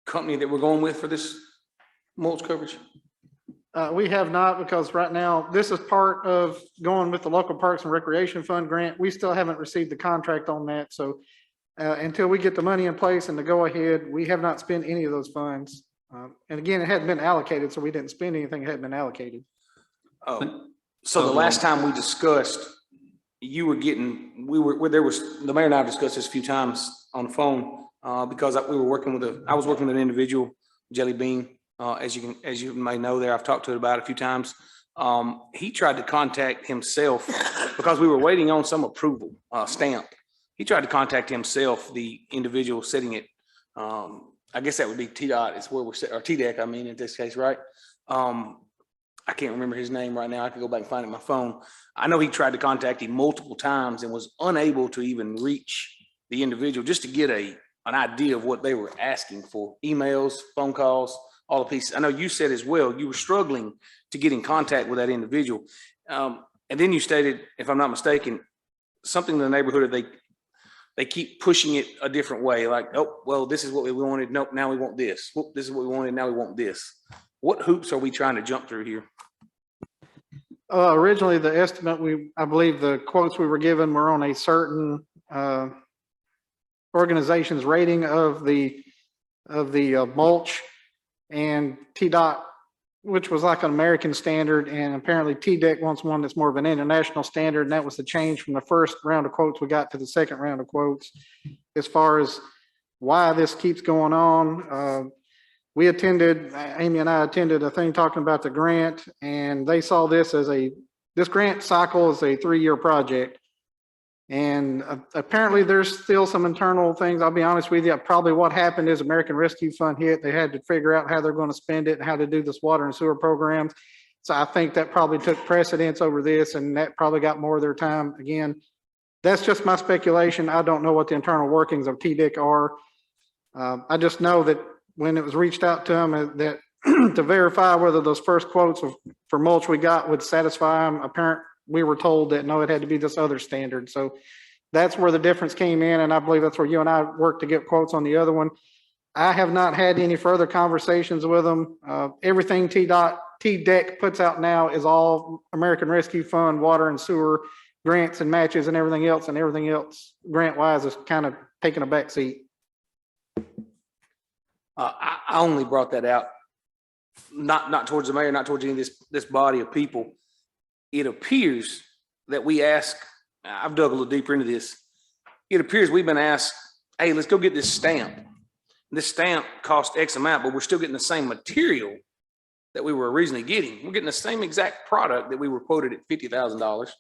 company that we're going with for this mulch coverage? We have not, because right now, this is part of going with the local Parks and Recreation Fund grant. We still haven't received the contract on that. So until we get the money in place and the go ahead, we have not spent any of those funds. And again, it hadn't been allocated, so we didn't spend anything that hadn't been allocated. Oh, so the last time we discussed, you were getting, the mayor and I have discussed this a few times on the phone, because we were working with I was working with an individual, Jelly Bean, as you may know there, I've talked to it about it a few times. He tried to contact himself because we were waiting on some approval, stamp. He tried to contact himself, the individual setting it. I guess that would be TDOT, it's where we're, or TDEC, I mean, in this case, right? I can't remember his name right now. I could go back and find it on my phone. I know he tried to contact him multiple times and was unable to even reach the individual just to get an idea of what they were asking for. Emails, phone calls, all the pieces. I know you said as well, you were struggling to get in contact with that individual. And then you stated, if I'm not mistaken, something in the neighborhood of they keep pushing it a different way. Like, oh, well, this is what we wanted. Nope, now we want this. Whoop, this is what we wanted. Now we want this. What hoops are we trying to jump through here? Originally, the estimate, I believe the quotes we were given were on a certain organization's rating of the mulch, and TDOT, which was like an American standard, and apparently TDEC wants one that's more of an international standard, and that was the change from the first round of quotes we got to the second round of quotes. As far as why this keeps going on, Amy and I attended a thing talking about the grant, and they saw this as this grant cycle is a 3-year project. And apparently there's still some internal things. I'll be honest with you, probably what happened is American Rescue Fund hit. They had to figure out how they're going to spend it and how to do this water and sewer programs. So I think that probably took precedence over this, and that probably got more of their time. Again, that's just my speculation. I don't know what the internal workings of TDIC are. I just know that when it was reached out to them, that to verify whether those first quotes for mulch we got would satisfy them, we were told that no, it had to be this other standard. So that's where the difference came in, and I believe that's where you and I worked to get quotes on the other one. I have not had any further conversations with them. Everything TDEC puts out now is all American Rescue Fund, water and sewer grants and matches and everything else grant-wise is kind of taking a back seat. I only brought that out, not towards the mayor, not towards any of this body of people. It appears that we ask, I've dug a little deeper into this. It appears we've been asked, hey, let's go get this stamp. This stamp cost X amount, but we're still getting the same material that we were originally getting. We're getting the same exact product that we were quoted at $50,000.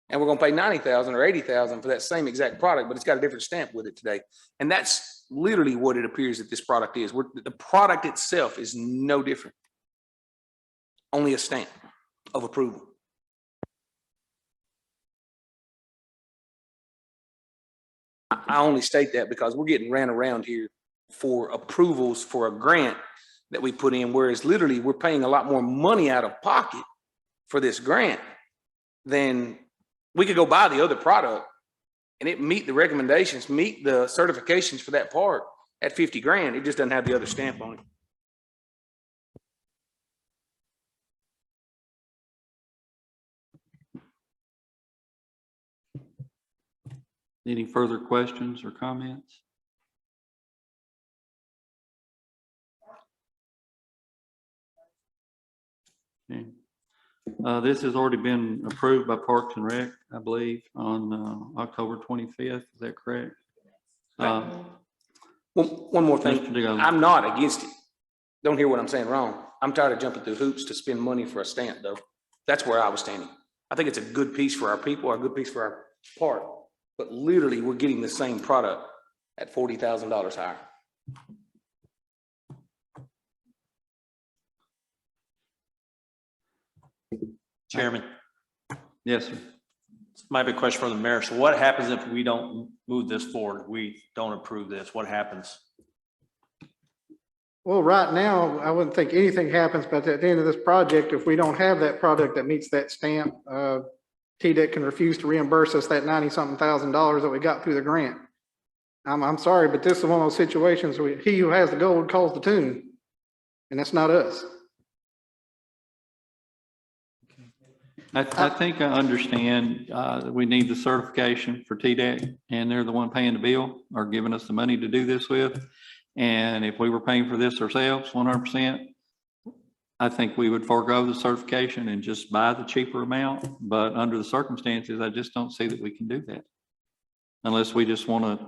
And we're going to pay $90,000 or $80,000 for that same exact product, but it's got a different stamp with it today. And that's literally what it appears that this product is. The product itself is no different. Only a stamp of approval. I only state that because we're getting ran around here for approvals for a grant that we put in, whereas literally we're paying a lot more money out of pocket for this grant than we could go buy the other product and it meet the recommendations, meet the certifications for that part at 50 grand. It just doesn't have the other stamp on it. Any further questions or comments? Okay. This has already been approved by Parks and Rec, I believe, on October 25th. Is that correct? One more thing. Mr. DeGoe. I'm not against it. Don't hear what I'm saying wrong. I'm tired of jumping through hoops to spend money for a stamp, though. That's where I was standing. I think it's a good piece for our people, a good piece for our park. But literally, we're getting the same product at $40,000 higher. Chairman, Yes, sir. this might be a question for the mayor. So what happens if we don't move this forward? We don't approve this? What happens? Well, right now, I wouldn't think anything happens, but at the end of this project, if we don't have that product that meets that stamp, TDEC can refuse to reimburse us that $90-something thousand that we got through the grant. I'm sorry, but this is one of those situations where he who has the gold calls the tune, and that's not us. I think I understand that we need the certification for TDEC, and they're the one paying the bill or giving us the money to do this with. And if we were paying for this ourselves, 100%, I think we would forego the certification and just buy the cheaper amount, but under the circumstances, I just don't see that we can do that. Unless we just want to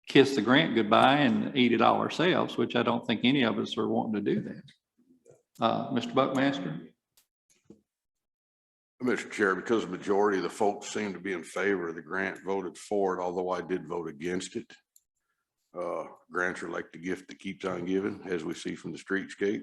kiss the grant goodbye and eat it all ourselves, which I don't think any of us are wanting to do that. Mr. Buckmaster? Mr. Chair, because the majority of the folks seem to be in favor of the grant, voted for it, although I did vote against it. Grants are like the gift that keeps on giving, as we see from the streetscape.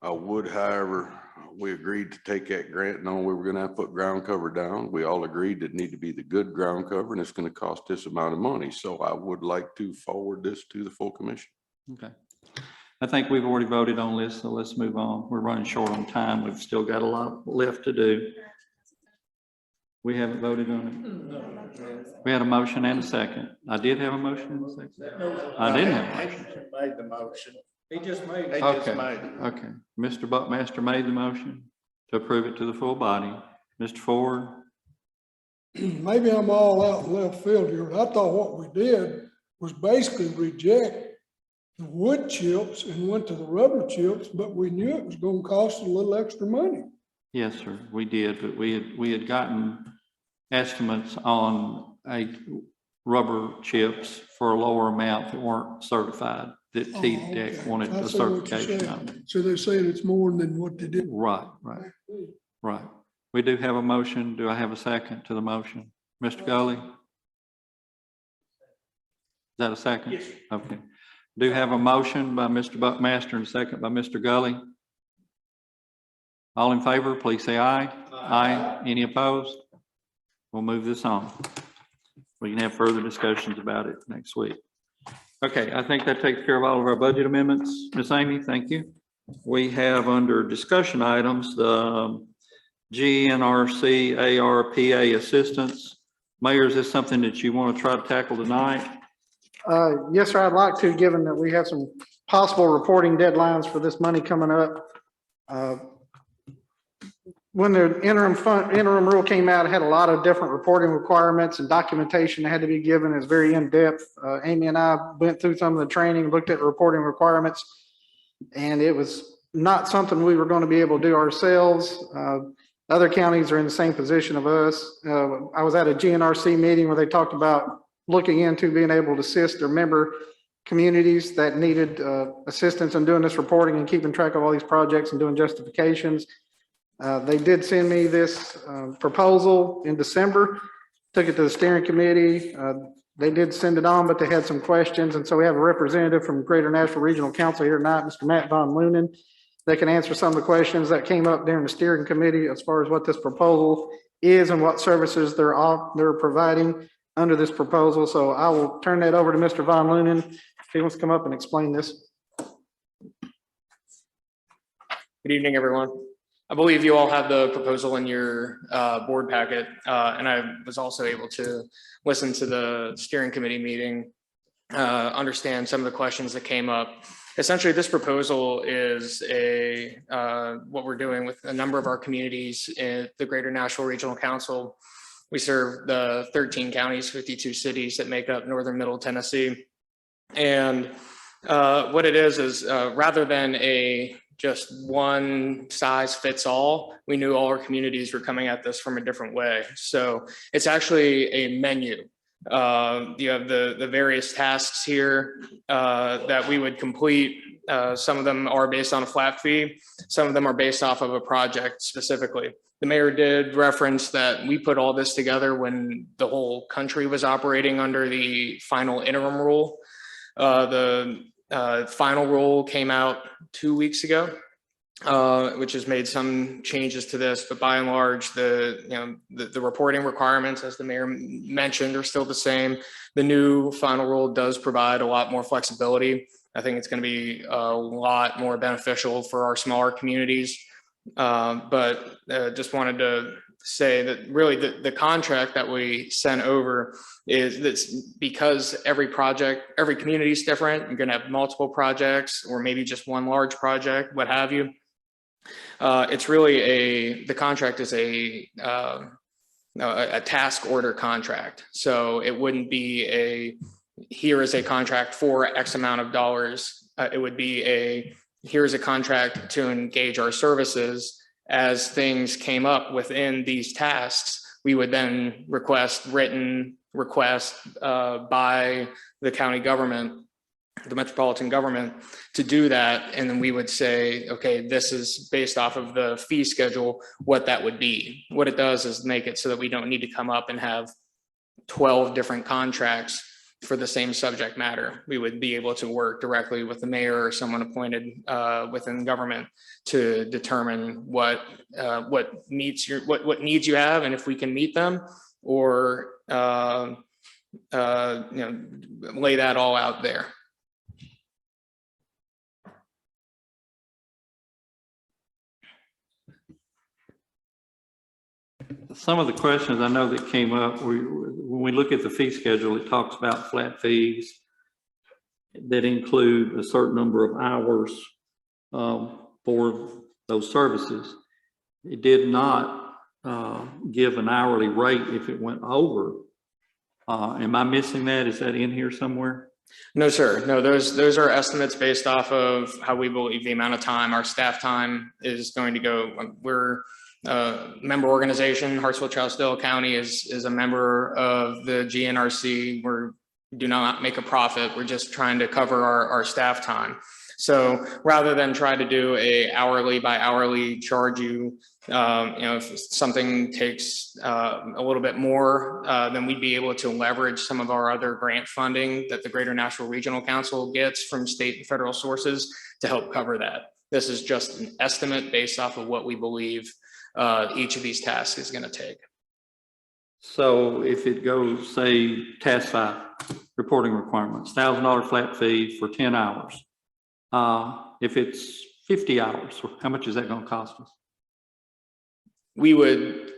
I would, however, we agreed to take that grant knowing we were gonna have to put ground cover down. We all agreed it need to be the good ground cover, and it's gonna cost this amount of money. So I would like to forward this to the full commission. Okay. I think we've already voted on this, so let's move on. We're running short on time. We've still got a lot left to do. We haven't voted on it. We had a motion and a second. I did have a motion and a second. I didn't have a motion. Made the motion. He just made it. Okay, okay. Mr. Buckmaster made the motion to approve it to the full body. Mr. Ford? Maybe I'm all out in left field here, but I thought what we did was basically reject the wood chips and went to the rubber chips, but we knew it was gonna cost a little extra money. Yes, sir, we did, but we had gotten estimates on rubber chips for a lower amount that weren't certified, that Oh, TDEC okay. wanted I a see what you're certification saying. on. So they're saying it's more than what they did. Right, right, right. We do have a motion. Do I have a second to the motion? Mr. Gully? Is that a second? Yes. Okay. Do have a motion by Mr. Buckmaster and a second by Mr. Gully. All in favor, please say aye. Aye. Any opposed? We'll move this on. We can have further discussions about it next week. Okay, I think that takes care of all of our budget amendments. Ms. Amy, thank you. We have under discussion items, the GNRC ARPA assistance. Mayor, is this something that you want to try to tackle tonight? Yes, sir, I'd like to, given that we have some possible reporting deadlines for this money coming up. When the interim rule came out, it had a lot of different reporting requirements and documentation that had to be given. It's very in-depth. Amy and I went through some of the training, looked at reporting requirements, and it was not something we were going to be able to do ourselves. Other counties are in the same position of us. I was at a GNRC meeting where they talked about looking into being able to assist their member communities that needed assistance in doing this reporting and keeping track of all these projects and doing justifications. They did send me this proposal in December, took it to the steering committee. They did send it on, but they had some questions. And so we have a representative from Greater Nashville Regional Council here tonight, Mr. Matt Von Lunen, that can answer some of the questions that came up during the steering committee as far as what this proposal is and what services they're providing under this proposal. So I will turn that over to Mr. Von Lunen if he wants to come up and explain this. Good evening, everyone. I believe you all have the proposal in your board packet, and I was also able to listen to the steering committee meeting, understand some of the questions that came up. Essentially, this proposal is what we're doing with a number of our communities in the Greater Nashville Regional Council. We serve the 13 counties, 52 cities that make up northern middle Tennessee. And what it is rather than just one size fits all, we knew all our communities were coming at this from a different way. So it's actually a menu. You have the various tasks here that we would complete. Some of them are based on a flat fee. Some of them are based off of a project specifically. The mayor did reference that we put all this together when the whole country was operating under the final interim rule. The final rule came out 2 weeks ago, which has made some changes to this, but by and large, the reporting requirements, as the mayor mentioned, are still the same. The new final rule does provide a lot more flexibility. I think it's going to be a lot more beneficial for our smaller communities. But just wanted to say that really the contract that we sent over is that's because every community is different. You're going to have multiple projects or maybe just one large project, what have you. It's really the contract is a task order contract. So it wouldn't be here is a contract for X amount of dollars. It would be here's a contract to engage our services. As things came up within these tasks, we would then request written request by the county government, the metropolitan government, to do that. And then we would say, okay, this is based off of the fee schedule, what that would be. What it does is make it so that we don't need to come up and have 12 different contracts for the same subject matter. We would be able to work directly with the mayor or someone appointed within government to determine what needs you have, and if we can meet them, or lay that all out there. Some of the questions I know that came up, when we look at the fee schedule, it talks about flat fees that include a certain number of hours for those services. It did not give an hourly rate if it went over. Am I missing that? Is that in here somewhere? No, sir. No, those are estimates based off of how we believe the amount of time our staff time is going to go. We're member organization. Hartsville-Trousdale County is a member of the GNRC. We do not make a profit. We're just trying to cover our staff time. So rather than try to do a hourly by hourly charge you, if something takes a little bit more, then we'd be able to leverage some of our other grant funding that the Greater Nashville Regional Council gets from state and federal sources to help cover that. This is just an estimate based off of what we believe each of these tasks is going to take. So if it goes, say, task 5, reporting requirements, $1,000 flat fee for 10 hours. If it's 50 hours, how much is that going to cost us? We would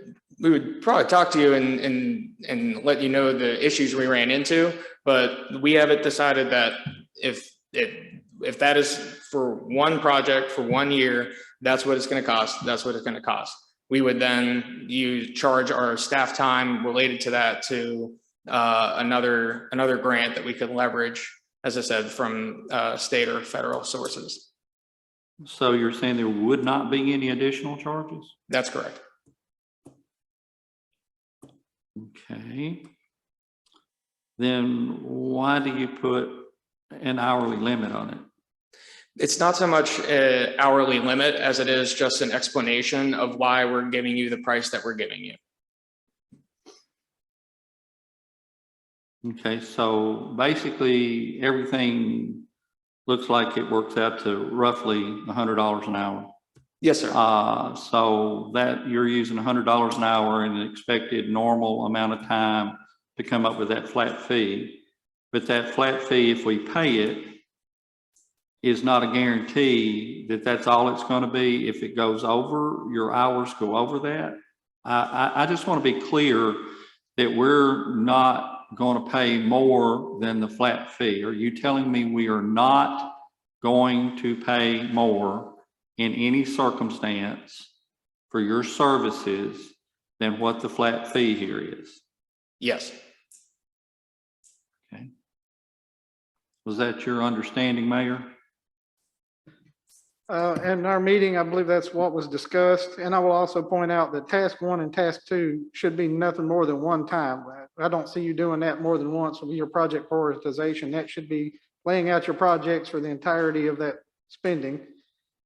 probably talk to you and let you know the issues we ran into, but we have it decided that if that is for one project for 1 year, that's what it's going to cost. That's what it's going to cost. We would then charge our staff time related to that to another grant that we could leverage, as I said, from state or federal sources. So you're saying there would not be any additional charges? That's correct. Okay. Then why do you put an hourly limit on it? It's not so much an hourly limit as it is just an explanation of why we're giving you the price that we're giving you. Okay, so basically everything looks like it works out to roughly $100 an hour. Yes, sir. So that you're using $100 an hour in an expected normal amount of time to come up with that flat fee. But that flat fee, if we pay it, is not a guarantee that that's all it's going to be. If it goes over, your hours go over that. I just want to be clear that we're not going to pay more than the flat fee. Are you telling me we are not going to pay more in any circumstance for your services than what the flat fee here is? Yes. Okay. Was that your understanding, Mayor? In our meeting, I believe that's what was discussed. And I will also point out that task 1 and task 2 should be nothing more than one time. I don't see you doing that more than once with your project prioritization. That should be laying out your projects for the entirety of that spending.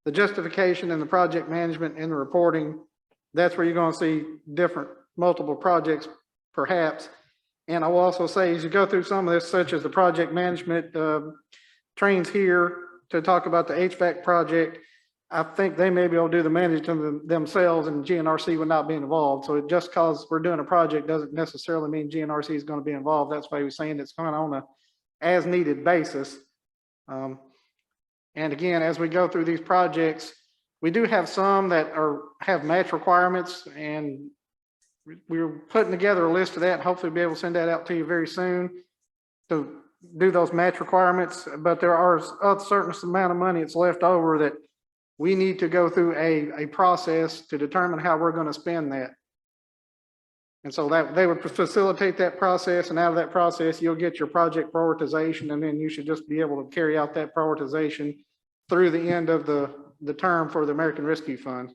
The justification and the project management and the reporting, that's where you're going to see different multiple projects perhaps. And I will also say, as you go through some of this, such as the project management trains here to talk about the HVAC project, I think they may be able to do the management themselves and GNRC would not be involved. So just because we're doing a project doesn't necessarily mean GNRC is going to be involved. That's why we're saying it's going on a as needed basis. And again, as we go through these projects, we do have some that have match requirements, and we're putting together a list of that. Hopefully be able to send that out to you very soon to do those match requirements. But there are a certain amount of money that's left over that we need to go through a process to determine how we're going to spend that. And so that they would facilitate that process, and out of that process, you'll get your project prioritization, and then you should just be able to carry out that prioritization through the end of the term for the American Rescue Fund.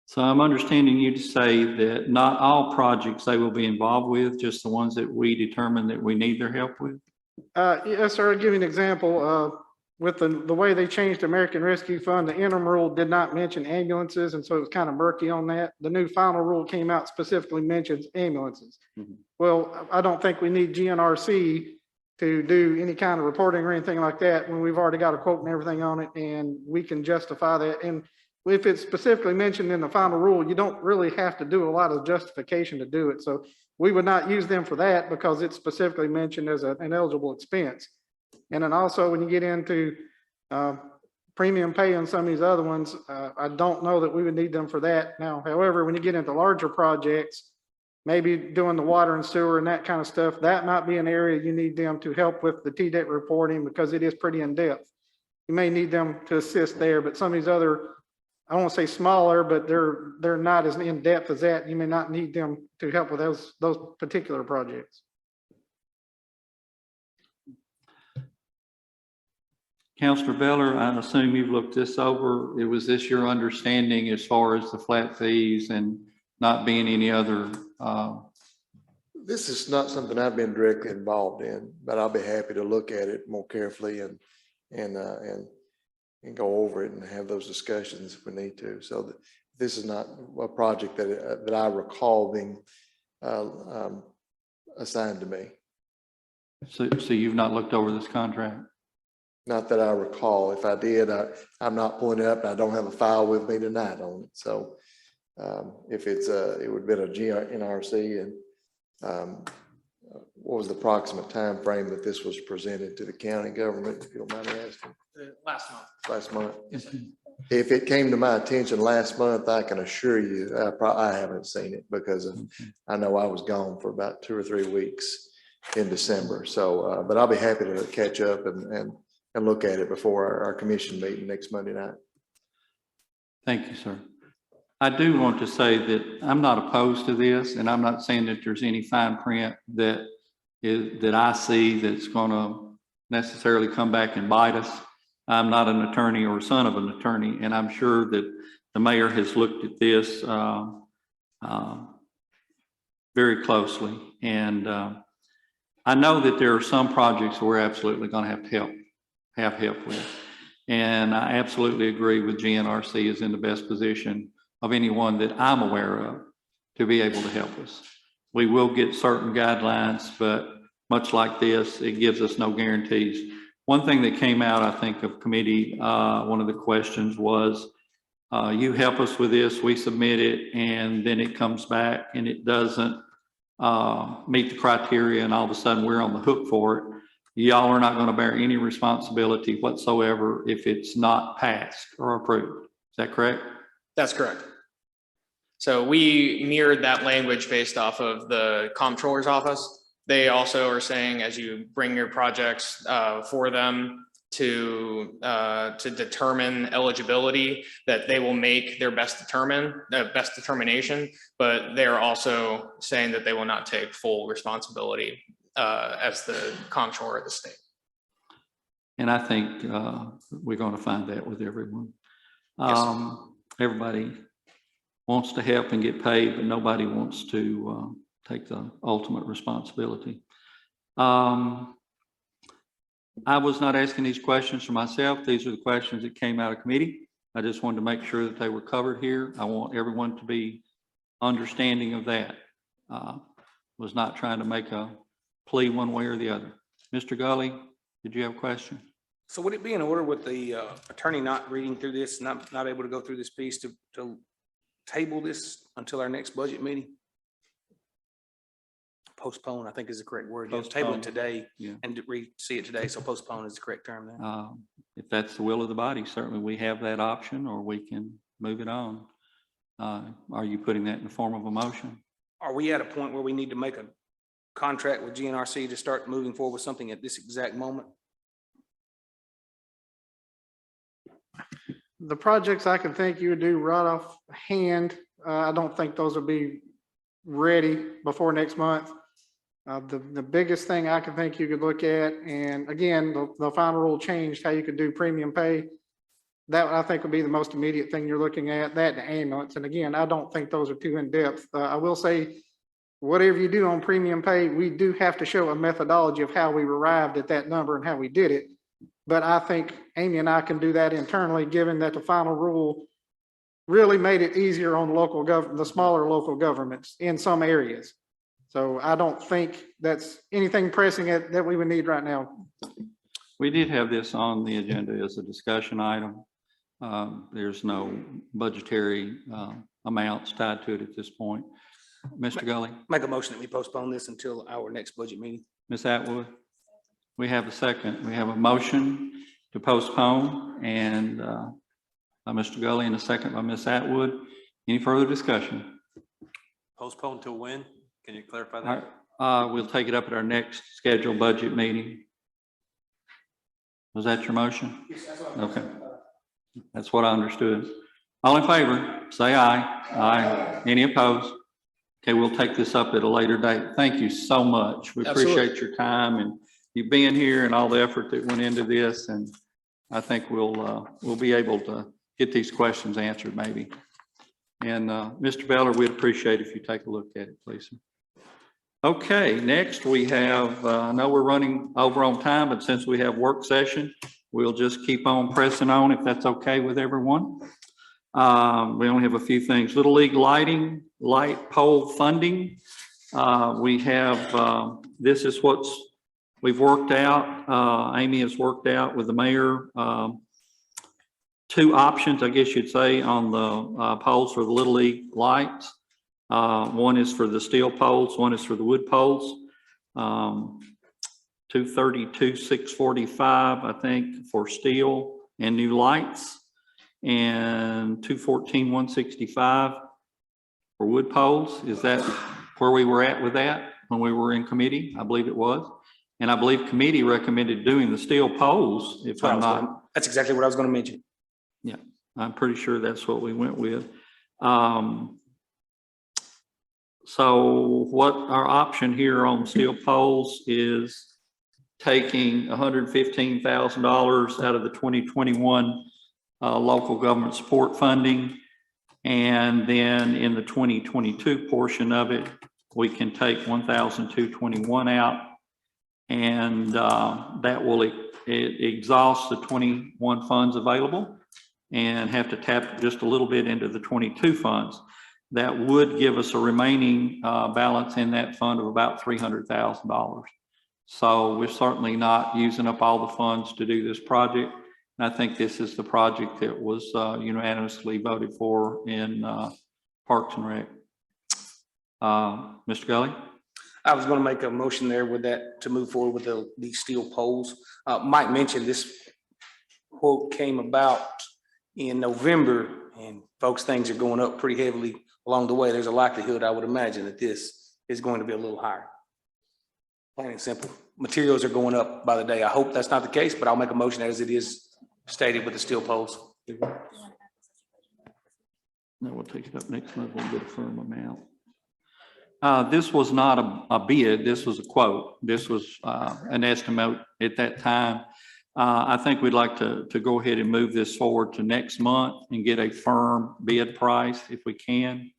So I'm understanding you to say that not all projects they will be involved with, just the ones that we determine that we need their help with? Yes, sir. I'll give you an example. With the way they changed the American Rescue Fund, the interim rule did not mention ambulances, and so it was kind of murky on that. The new final rule came out, specifically mentions ambulances. Mhm. Well, I don't think we need GNRC to do any kind of reporting or anything like that when we've already got a quote and everything on it, and we can justify that. And if it's specifically mentioned in the final rule, you don't really have to do a lot of justification to do it. So we would not use them for that because it's specifically mentioned as an eligible expense. And then also when you get into premium pay on some of these other ones, I don't know that we would need them for that. Now, however, when you get into larger projects, maybe doing the water and sewer and that kind of stuff, that might be an area you need them to help with the TDEC reporting because it is pretty in depth. You may need them to assist there, but some of these other, I won't say smaller, but they're not as in depth as that. You may not need them to help with those particular projects. Councilor Beller, I assume you've looked this over. Was this your understanding as far as the flat fees and not being any other? This is not something I've been directly involved in, but I'll be happy to look at it more carefully and go over it and have those discussions if we need to. So this is not a project that I recall being assigned to me. So you've not looked over this contract? Not that I recall. If I did, I'm not pulling it up and I don't have a file with me tonight on it. So if it's it would have been a GNRC, and what was the approximate time frame that this was presented to the county government, if you don't mind me asking? Last month. Last month. If it came to my attention last month, I can assure you, I haven't seen it because I know I was gone for about 2 or 3 weeks in December. So, but I'll be happy to catch up and look at it before our commission meeting next Monday night. Thank you, sir. I do want to say that I'm not opposed to this, and I'm not saying that there's any fine print that I see that's going to necessarily come back and bite us. I'm not an attorney or son of an attorney, and I'm sure that the mayor has looked at this very closely. And I know that there are some projects we're absolutely going to have help with. And I absolutely agree with GNRC is in the best position of anyone that I'm aware of to be able to help us. We will get certain guidelines, but much like this, it gives us no guarantees. One thing that came out, I think, of committee, one of the questions was, you help us with this, we submit it, and then it comes back and it doesn't meet the criteria, and all of a sudden we're on the hook for it. Y'all are not going to bear any responsibility whatsoever if it's not passed or approved. Is that correct? That's correct. So we mirrored that language based off of the comptroller's office. They also are saying, as you bring your projects for them to determine eligibility, that they will make their best determination, but they're also saying that they will not take full responsibility as the comptroller of the state. And I think we're going to find that with everyone. Yes, everybody wants to help and get paid, but nobody wants to take the ultimate responsibility. I was not asking these questions for myself. These are the questions that came out of committee. I just wanted to make sure that they were covered here. I want everyone to be understanding of that. Was not trying to make a plea one way or the other. Mr. Gully, did you have a question? So would it be in order with the attorney not reading through this, not able to go through this piece to table this until our next budget meeting? Postpone, I think is the correct word. Yes, table it today, yeah, and see it today. So postpone is the correct term there. If that's the will of the body, certainly we have that option, or we can move it on. Are you putting that in the form of a motion? Are we at a point where we need to make a contract with GNRC to start moving forward with something at this exact moment? The projects I can think you would do right off hand, I don't think those will be ready before next month. The biggest thing I can think you could look at, and again, the final rule changed how you could do premium pay. That I think would be the most immediate thing you're looking at, that and ambulance. And again, I don't think those are too in depth. I will say, whatever you do on premium pay, we do have to show a methodology of how we arrived at that number and how we did it. But I think Amy and I can do that internally, given that the final rule really made it easier on local government, the smaller local governments in some areas. So I don't think that's anything pressing that we would need right now. We did have this on the agenda as a discussion item. There's no budgetary amounts tied to it at this point. Mr. Gully, Make a motion that we postpone this until our next budget meeting. Ms. Atwood, we have a second. We have a motion to postpone and by Mr. Gully and a second by Ms. Atwood. Any further discussion? Postpone till when? Can you clarify that? We'll take it up at our next scheduled budget meeting. Was that your motion? Okay. That's what I understood. All in favor, say aye. Aye. Any opposed? Okay, we'll take this up at a later date. Thank you so much. We appreciate your time and you being here and all the effort that went into this. And I think we'll be able to get these questions answered maybe. And Mr. Beller, we'd appreciate if you take a look at it, please. Okay, next we have, I know we're running over on time, but since we have work session, we'll just keep on pressing on if that's okay with everyone. We only have a few things. Little League lighting, light pole funding. We have, this is what's we've worked out. Amy has worked out with the mayor. Two options, I guess you'd say, on the poles for the Little League lights. One is for the steel poles, one is for the wood poles. 232, 645, I think, for steel and new lights, and 214, 165 for wood poles. Is that where we were at with that when we were in committee? I believe it was. And I believe committee recommended doing the steel poles, if I'm not. That's exactly what I was going to mention. Yeah, I'm pretty sure that's what we went with. So what our option here on steel poles is taking $115,000 out of the 2021 local government support funding. And then in the 2022 portion of it, we can take 1,221 out. And that will exhaust the 21 funds available and have to tap just a little bit into the 22 funds. That would give us a remaining balance in that fund of about $300,000. So we're certainly not using up all the funds to do this project. And I think this is the project that was unanimously voted for in Parks and Rec. Mr. Gully? I was going to make a motion there with that to move forward with these steel poles. Mike mentioned this quote came about in November, and folks, things are going up pretty heavily along the way. There's a likelihood, I would imagine, that this is going to be a little higher. Plain and simple. Materials are going up by the day. I hope that's not the case, but I'll make a motion as it is stated with the steel poles. No, we'll take it up next month. We'll get a firm amount. This was not a bid. This was a quote. This was an estimate at that time. I think we'd like to go ahead and move this forward to next month and get a firm bid price if we can,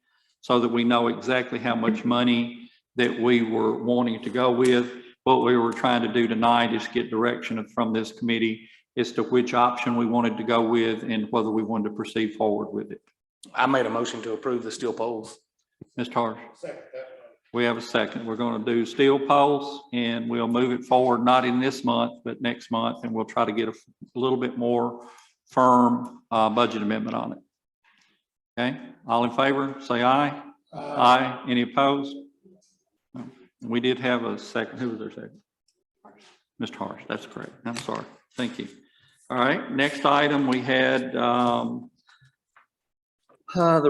so that we know exactly how much money that we were wanting to go with. What we were trying to do tonight is get direction from this committee as to which option we wanted to go with and whether we wanted to proceed forward with it. I made a motion to approve the steel poles. Mr. Harsh. We have a second. We're going to do steel poles and we'll move it forward, not in this month, but next month. And we'll try to get a little bit more firm budget amendment on it. Okay. All in favor, say aye. Aye. Any opposed? We did have a second. Who was our second? Mr. Harsh. That's correct. I'm sorry. Thank you. All right. Next item, we had the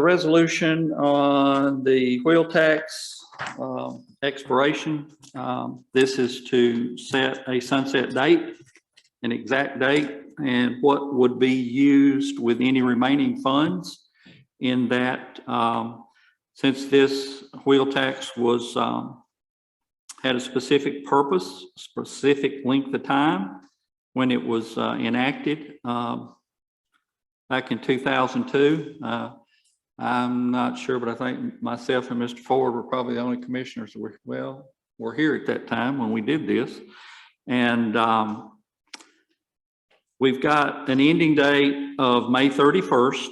resolution on the wheel tax expiration. This is to set a sunset date, an exact date, and what would be used with any remaining funds in that. Since this wheel tax was had a specific purpose, specific length of time when it was enacted back in 2002. I'm not sure, but I think myself and Mr. Ford were probably the only commissioners that were here at that time when we did this. And we've got an ending date of May 31st,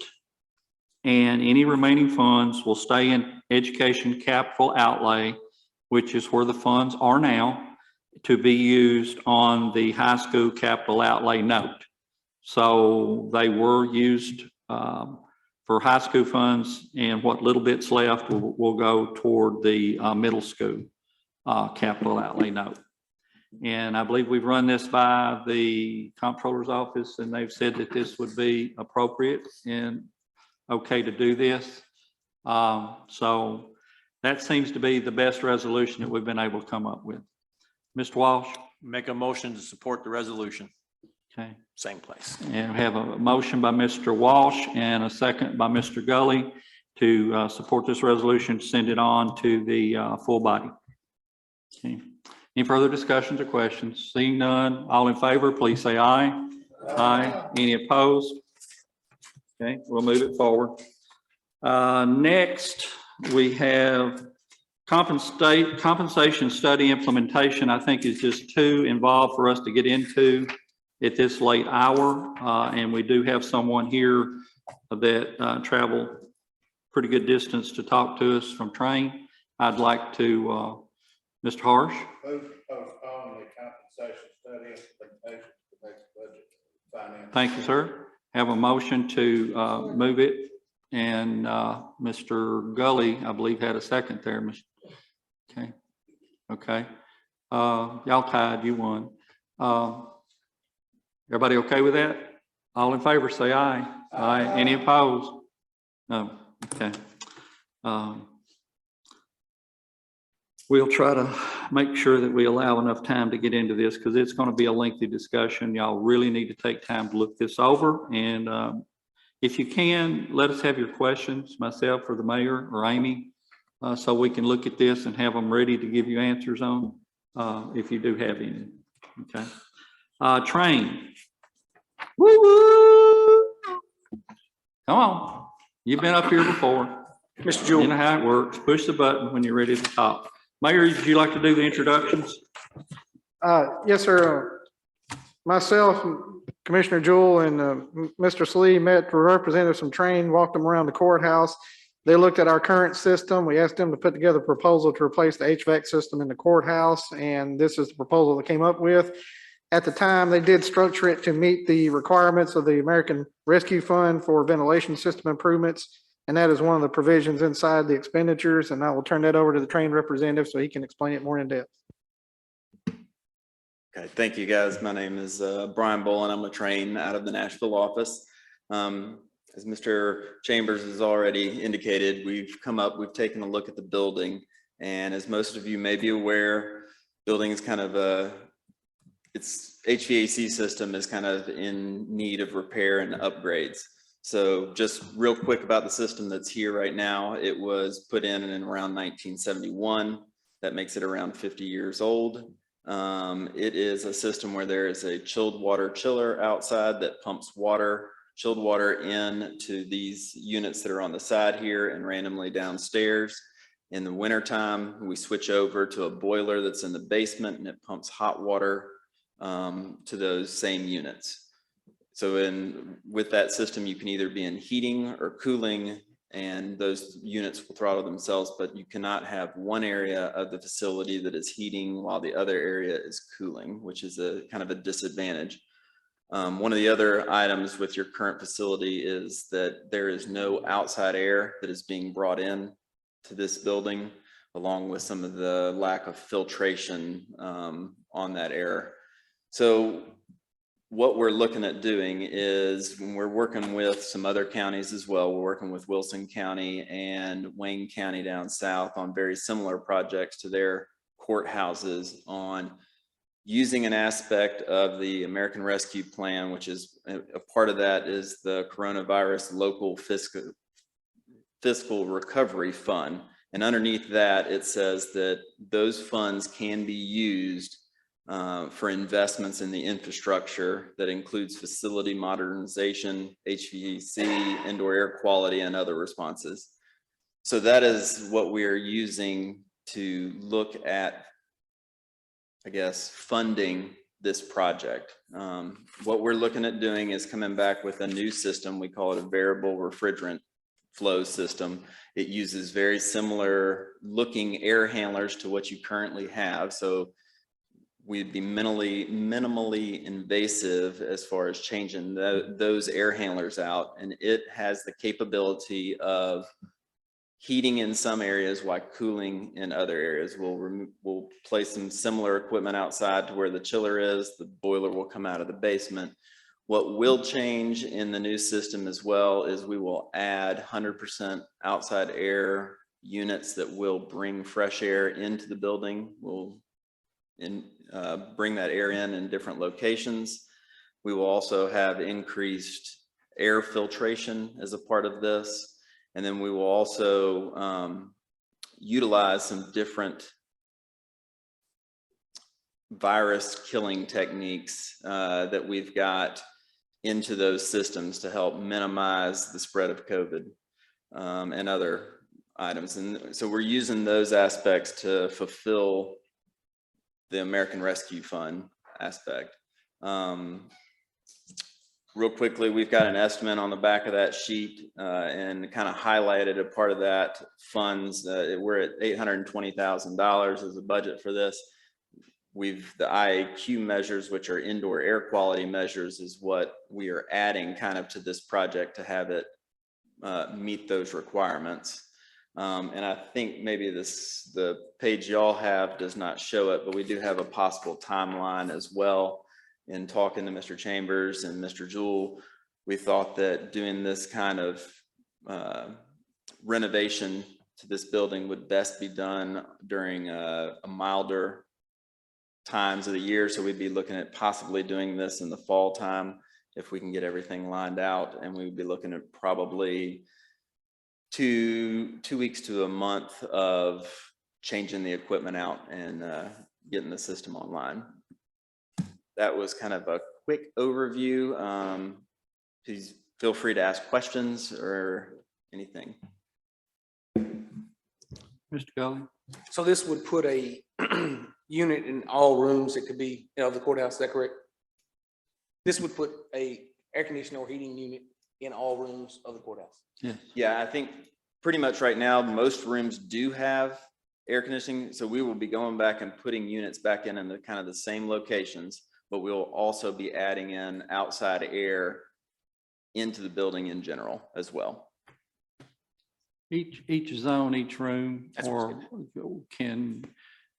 and any remaining funds will stay in education capital outlay, which is where the funds are now, to be used on the high school capital outlay note. So they were used for high school funds, and what little bits left will go toward the middle school capital outlay note. And I believe we've run this by the comptroller's office, and they've said that this would be appropriate and okay to do this. So that seems to be the best resolution that we've been able to come up with. Mr. Walsh? Make a motion to support the resolution. Okay. Same place. And we have a motion by Mr. Walsh and a second by Mr. Gully to support this resolution, send it on to the full body. Okay. Any further discussions or questions? Seeing none, all in favor, please say aye. Aye. Any opposed? Okay, we'll move it forward. Next, we have compensation study implementation. I think is just too involved for us to get into at this late hour. And we do have someone here that traveled pretty good distance to talk to us from Train. I'd like to, Mr. Harsh. Move to postpone the compensation study implementation to the next budget finance. Thank you, sir. Have a motion to move it. And Mr. Gully, I believe, had a second there. Okay. Okay. Y'all tied, you won. Everybody okay with that? All in favor, say aye. Aye. Any opposed? No. Okay. We'll try to make sure that we allow enough time to get into this because it's going to be a lengthy discussion. Y'all really need to take time to look this over. And if you can, let us have your questions, myself or the mayor or Amy, so we can look at this and have them ready to give you answers on if you do have any. Okay. Train. Woo-woo! Come on. You've been up here before. Mr. Jewell. You know how it works. Push the button when you're ready to talk. Mayor, would you like to do the introductions? Yes, sir. Myself, Commissioner Jewell, and Mr. Slee met representatives from Train, walked them around the courthouse. They looked at our current system. We asked them to put together a proposal to replace the HVAC system in the courthouse, and this is the proposal they came up with. At the time, they did structure it to meet the requirements of the American Rescue Fund for ventilation system improvements. And that is one of the provisions inside the expenditures. And I will turn that over to the Train representative so he can explain it more in depth. Okay, thank you guys. My name is Brian Bolin. I'm a Train out of the Nashville office. As Mr. Chambers has already indicated, we've taken a look at the building. And as most of you may be aware, building is kind of its HVAC system is kind of in need of repair and upgrades. So just real quick about the system that's here right now. It was put in around 1971. That makes it around 50 years old. It is a system where there is a chilled water chiller outside that pumps chilled water into these units that are on the side here and randomly downstairs. In the wintertime, we switch over to a boiler that's in the basement and it pumps hot water to those same units. So with that system, you can either be in heating or cooling, and those units will throttle themselves, but you cannot have one area of the facility that is heating while the other area is cooling, which is a kind of a disadvantage. One of the other items with your current facility is that there is no outside air that is being brought in to this building, along with some of the lack of filtration on that air. So what we're looking at doing is, when we're working with some other counties as well, we're working with Wilson County and Wayne County down south on very similar projects to their courthouses on using an aspect of the American Rescue Plan, which is a part of that is the coronavirus local fiscal recovery fund. And underneath that, it says that those funds can be used for investments in the infrastructure that includes facility modernization, HVAC, indoor air quality, and other responses. So that is what we are using to look at, I guess, funding this project. What we're looking at doing is coming back with a new system. We call it a variable refrigerant flow system. It uses very similar looking air handlers to what you currently have. So we'd be minimally invasive as far as changing those air handlers out. And it has the capability of heating in some areas while cooling in other areas. We'll place some similar equipment outside to where the chiller is. The boiler will come out of the basement. What will change in the new system as well is we will add 100% outside air units that will bring fresh air into the building. We'll bring that air in different locations. We will also have increased air filtration as a part of this. And then we will also utilize some different virus killing techniques that we've got into those systems to help minimize the spread of COVID and other items. And so we're using those aspects to fulfill the American Rescue Fund aspect. Real quickly, we've got an estimate on the back of that sheet and kind of highlighted a part of that funds. We're at $820,000 as a budget for this. The IAQ measures, which are indoor air quality measures, is what we are adding kind of to this project to have it meet those requirements. And I think maybe the page y'all have does not show it, but we do have a possible timeline as well. In talking to Mr. Chambers and Mr. Jewell, we thought that doing this kind of renovation to this building would best be done during a milder times of the year. So we'd be looking at possibly doing this in the fall time if we can get everything lined out. And we would be looking at probably two weeks to a month of changing the equipment out and getting the system online. That was kind of a quick overview. Please feel free to ask questions or anything. Mr. Gully? So this would put a unit in all rooms that could be of the courthouse, is that correct? This would put a air conditioning or heating unit in all rooms of the courthouse. Yes. Yeah, I think pretty much right now, most rooms do have air conditioning. So we will be going back and putting units back in the kind of the same locations, but we'll also be adding in outside air into the building in general as well. Each zone, each room, or can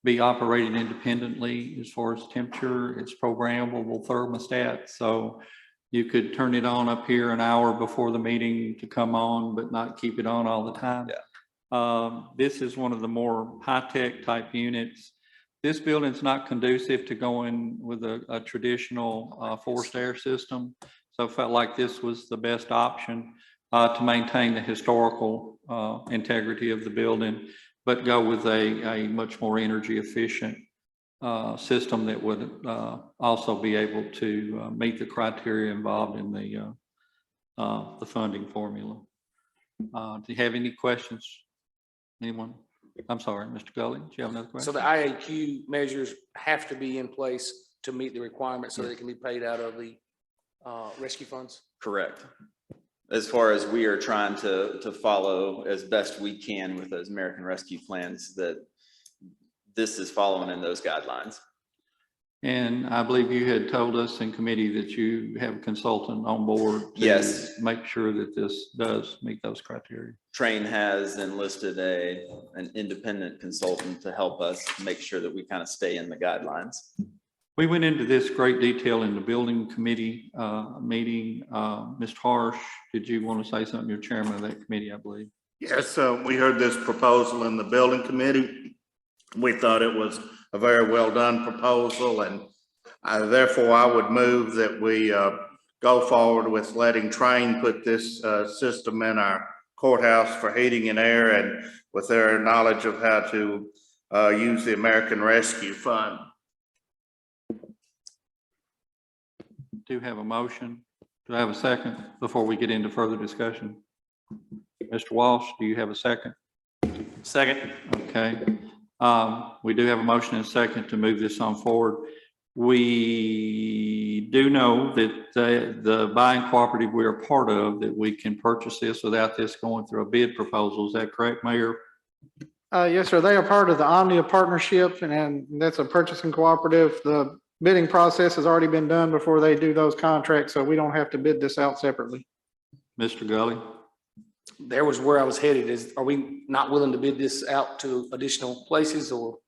be operated independently as far as temperature. It's programmable thermostat, so you could turn it on up here an hour before the meeting to come on, but not keep it on all the time. Yeah. This is one of the more high-tech type units. This building's not conducive to going with a traditional forced air system, so I felt like this was the best option to maintain the historical integrity of the building, but go with a much more energy efficient system that would also be able to meet the criteria involved in the funding formula. Do you have any questions? Anyone? I'm sorry, Mr. Gully, do you have another question? So the IAQ measures have to be in place to meet the requirements so that it can be paid out of the rescue funds? Correct. As far as we are trying to follow as best we can with those American Rescue plans, that this is following in those guidelines. And I believe you had told us in committee that you have a consultant on board to Yes. make sure that this does meet those criteria. Train has enlisted an independent consultant to help us make sure that we kind of stay in the guidelines. We went into this great detail in the building committee meeting. Mr. Harsh, did you want to say something? You're chairman of that committee, I believe. Yes, we heard this proposal in the building committee. We thought it was a very well done proposal, and therefore I would move that we go forward with letting Train put this system in our courthouse for heating and air and with their knowledge of how to use the American Rescue Fund. Do have a motion. Do I have a second before we get into further discussion? Mr. Walsh, do you have a second? Second. Okay. We do have a motion and a second to move this on forward. We do know that the buying cooperative we are part of, that we can purchase this without this going through a bid proposal. Is that correct, Mayor? Yes, sir. They are part of the Omnia partnership, and that's a purchasing cooperative. The bidding process has already been done before they do those contracts, so we don't have to bid this out separately. Mr. Gully? There was where I was headed is, are we not willing to bid this out to additional places, or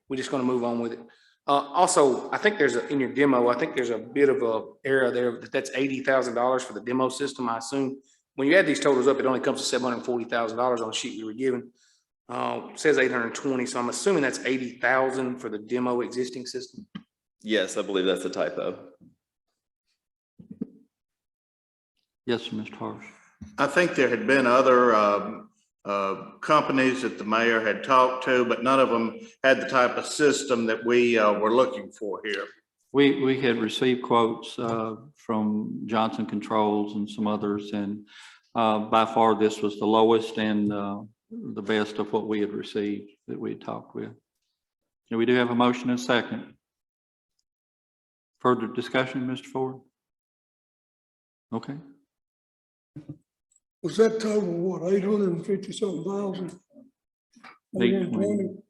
we just gonna move on with it? Also, I think there's in your demo, I think there's a bit of a error there, that's $80,000 for the demo system. I assume when you add these totals up, it only comes to $740,000 on the sheet you were given. It says 820, so I'm assuming that's 80,000 for the demo existing system. Yes, I believe that's a typo. Yes, sir, Mr. Harsh. I think there had been other companies that the mayor had talked to, but none of them had the type of system that we were looking for here. We had received quotes from Johnson Controls and some others, and by far this was the lowest and the best of what we had received that we had talked with. And we do have a motion and a second. Further discussion, Mr. Ford? Okay. Was that total, what, 850 something thousand? 820?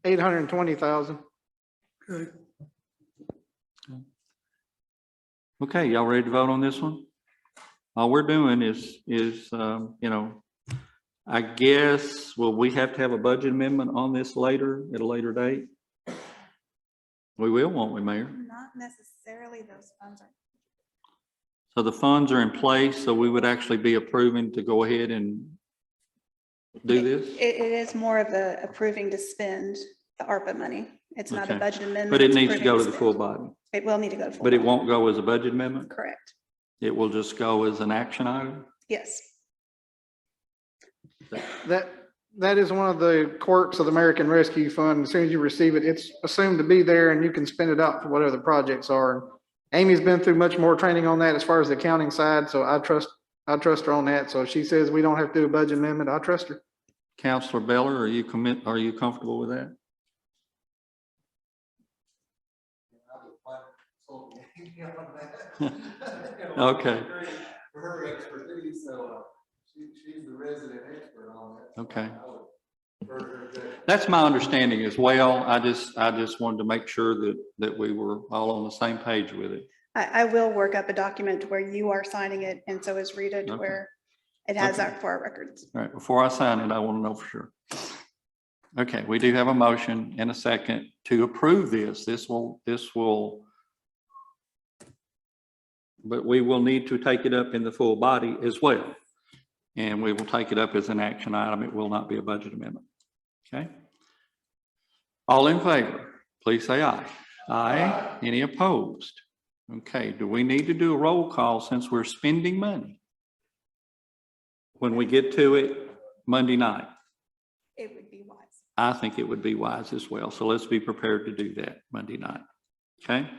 820,000. Okay. Okay, y'all ready to vote on this one? All we're doing is I guess, will we have to have a budget amendment on this later, at a later date? We will, won't we, Mayor? Not necessarily, those funds are. So the funds are in place, so we would actually be approving to go ahead and do this? It is more of a approving to spend the ARPA money. It's not a Okay. budget amendment. But it it's needs to go to approving the full spend. body. It will need to go to full. But it body. won't go as a budget amendment? Correct. It will just go as an action item? Yes. That is one of the quirks of the American Rescue Fund. As soon as you receive it, it's assumed to be there and you can spend it out for whatever the projects are. Amy's been through much more training on that as far as the accounting side, so I trust her on that. So if she says we don't have to do a budget amendment, I trust her. Councilor Beller, are you comfortable with that? Okay. For her expertise, so she's the resident expert on that. Okay. That's my understanding as well. I just wanted to make sure that we were all on the same page with it. I will work up a document where you are signing it and so is Rita, to Okay. where it has Okay. that for our records. All right, before I sign it, I want to know for sure. Okay, we do have a motion and a second to approve this. This will, but we will need to take it up in the full body as well. And we will take it up as an action item. It will not be a budget amendment. Okay. All in favor, please say aye. Aye. Any opposed? Okay, do we need to do a roll call since we're spending money when we get to it Monday night? It would be wise. I think it would be wise as well. So let's be prepared to do that Monday night. Okay.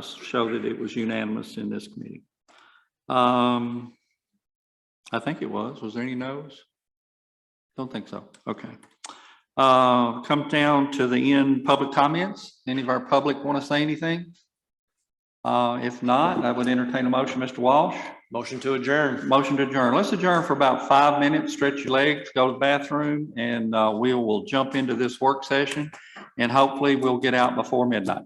Show that it was unanimous in this committee. I think it was. Was there any no's? Don't think so. Okay. Come down to the end, public comments. Any of our public want to say anything? If not, I would entertain a motion. Mr. Walsh? Motion to adjourn. Motion to adjourn. Let's adjourn for about 5 minutes, stretch your legs, go to the bathroom, and we will jump into this work session, and hopefully we'll get out before midnight.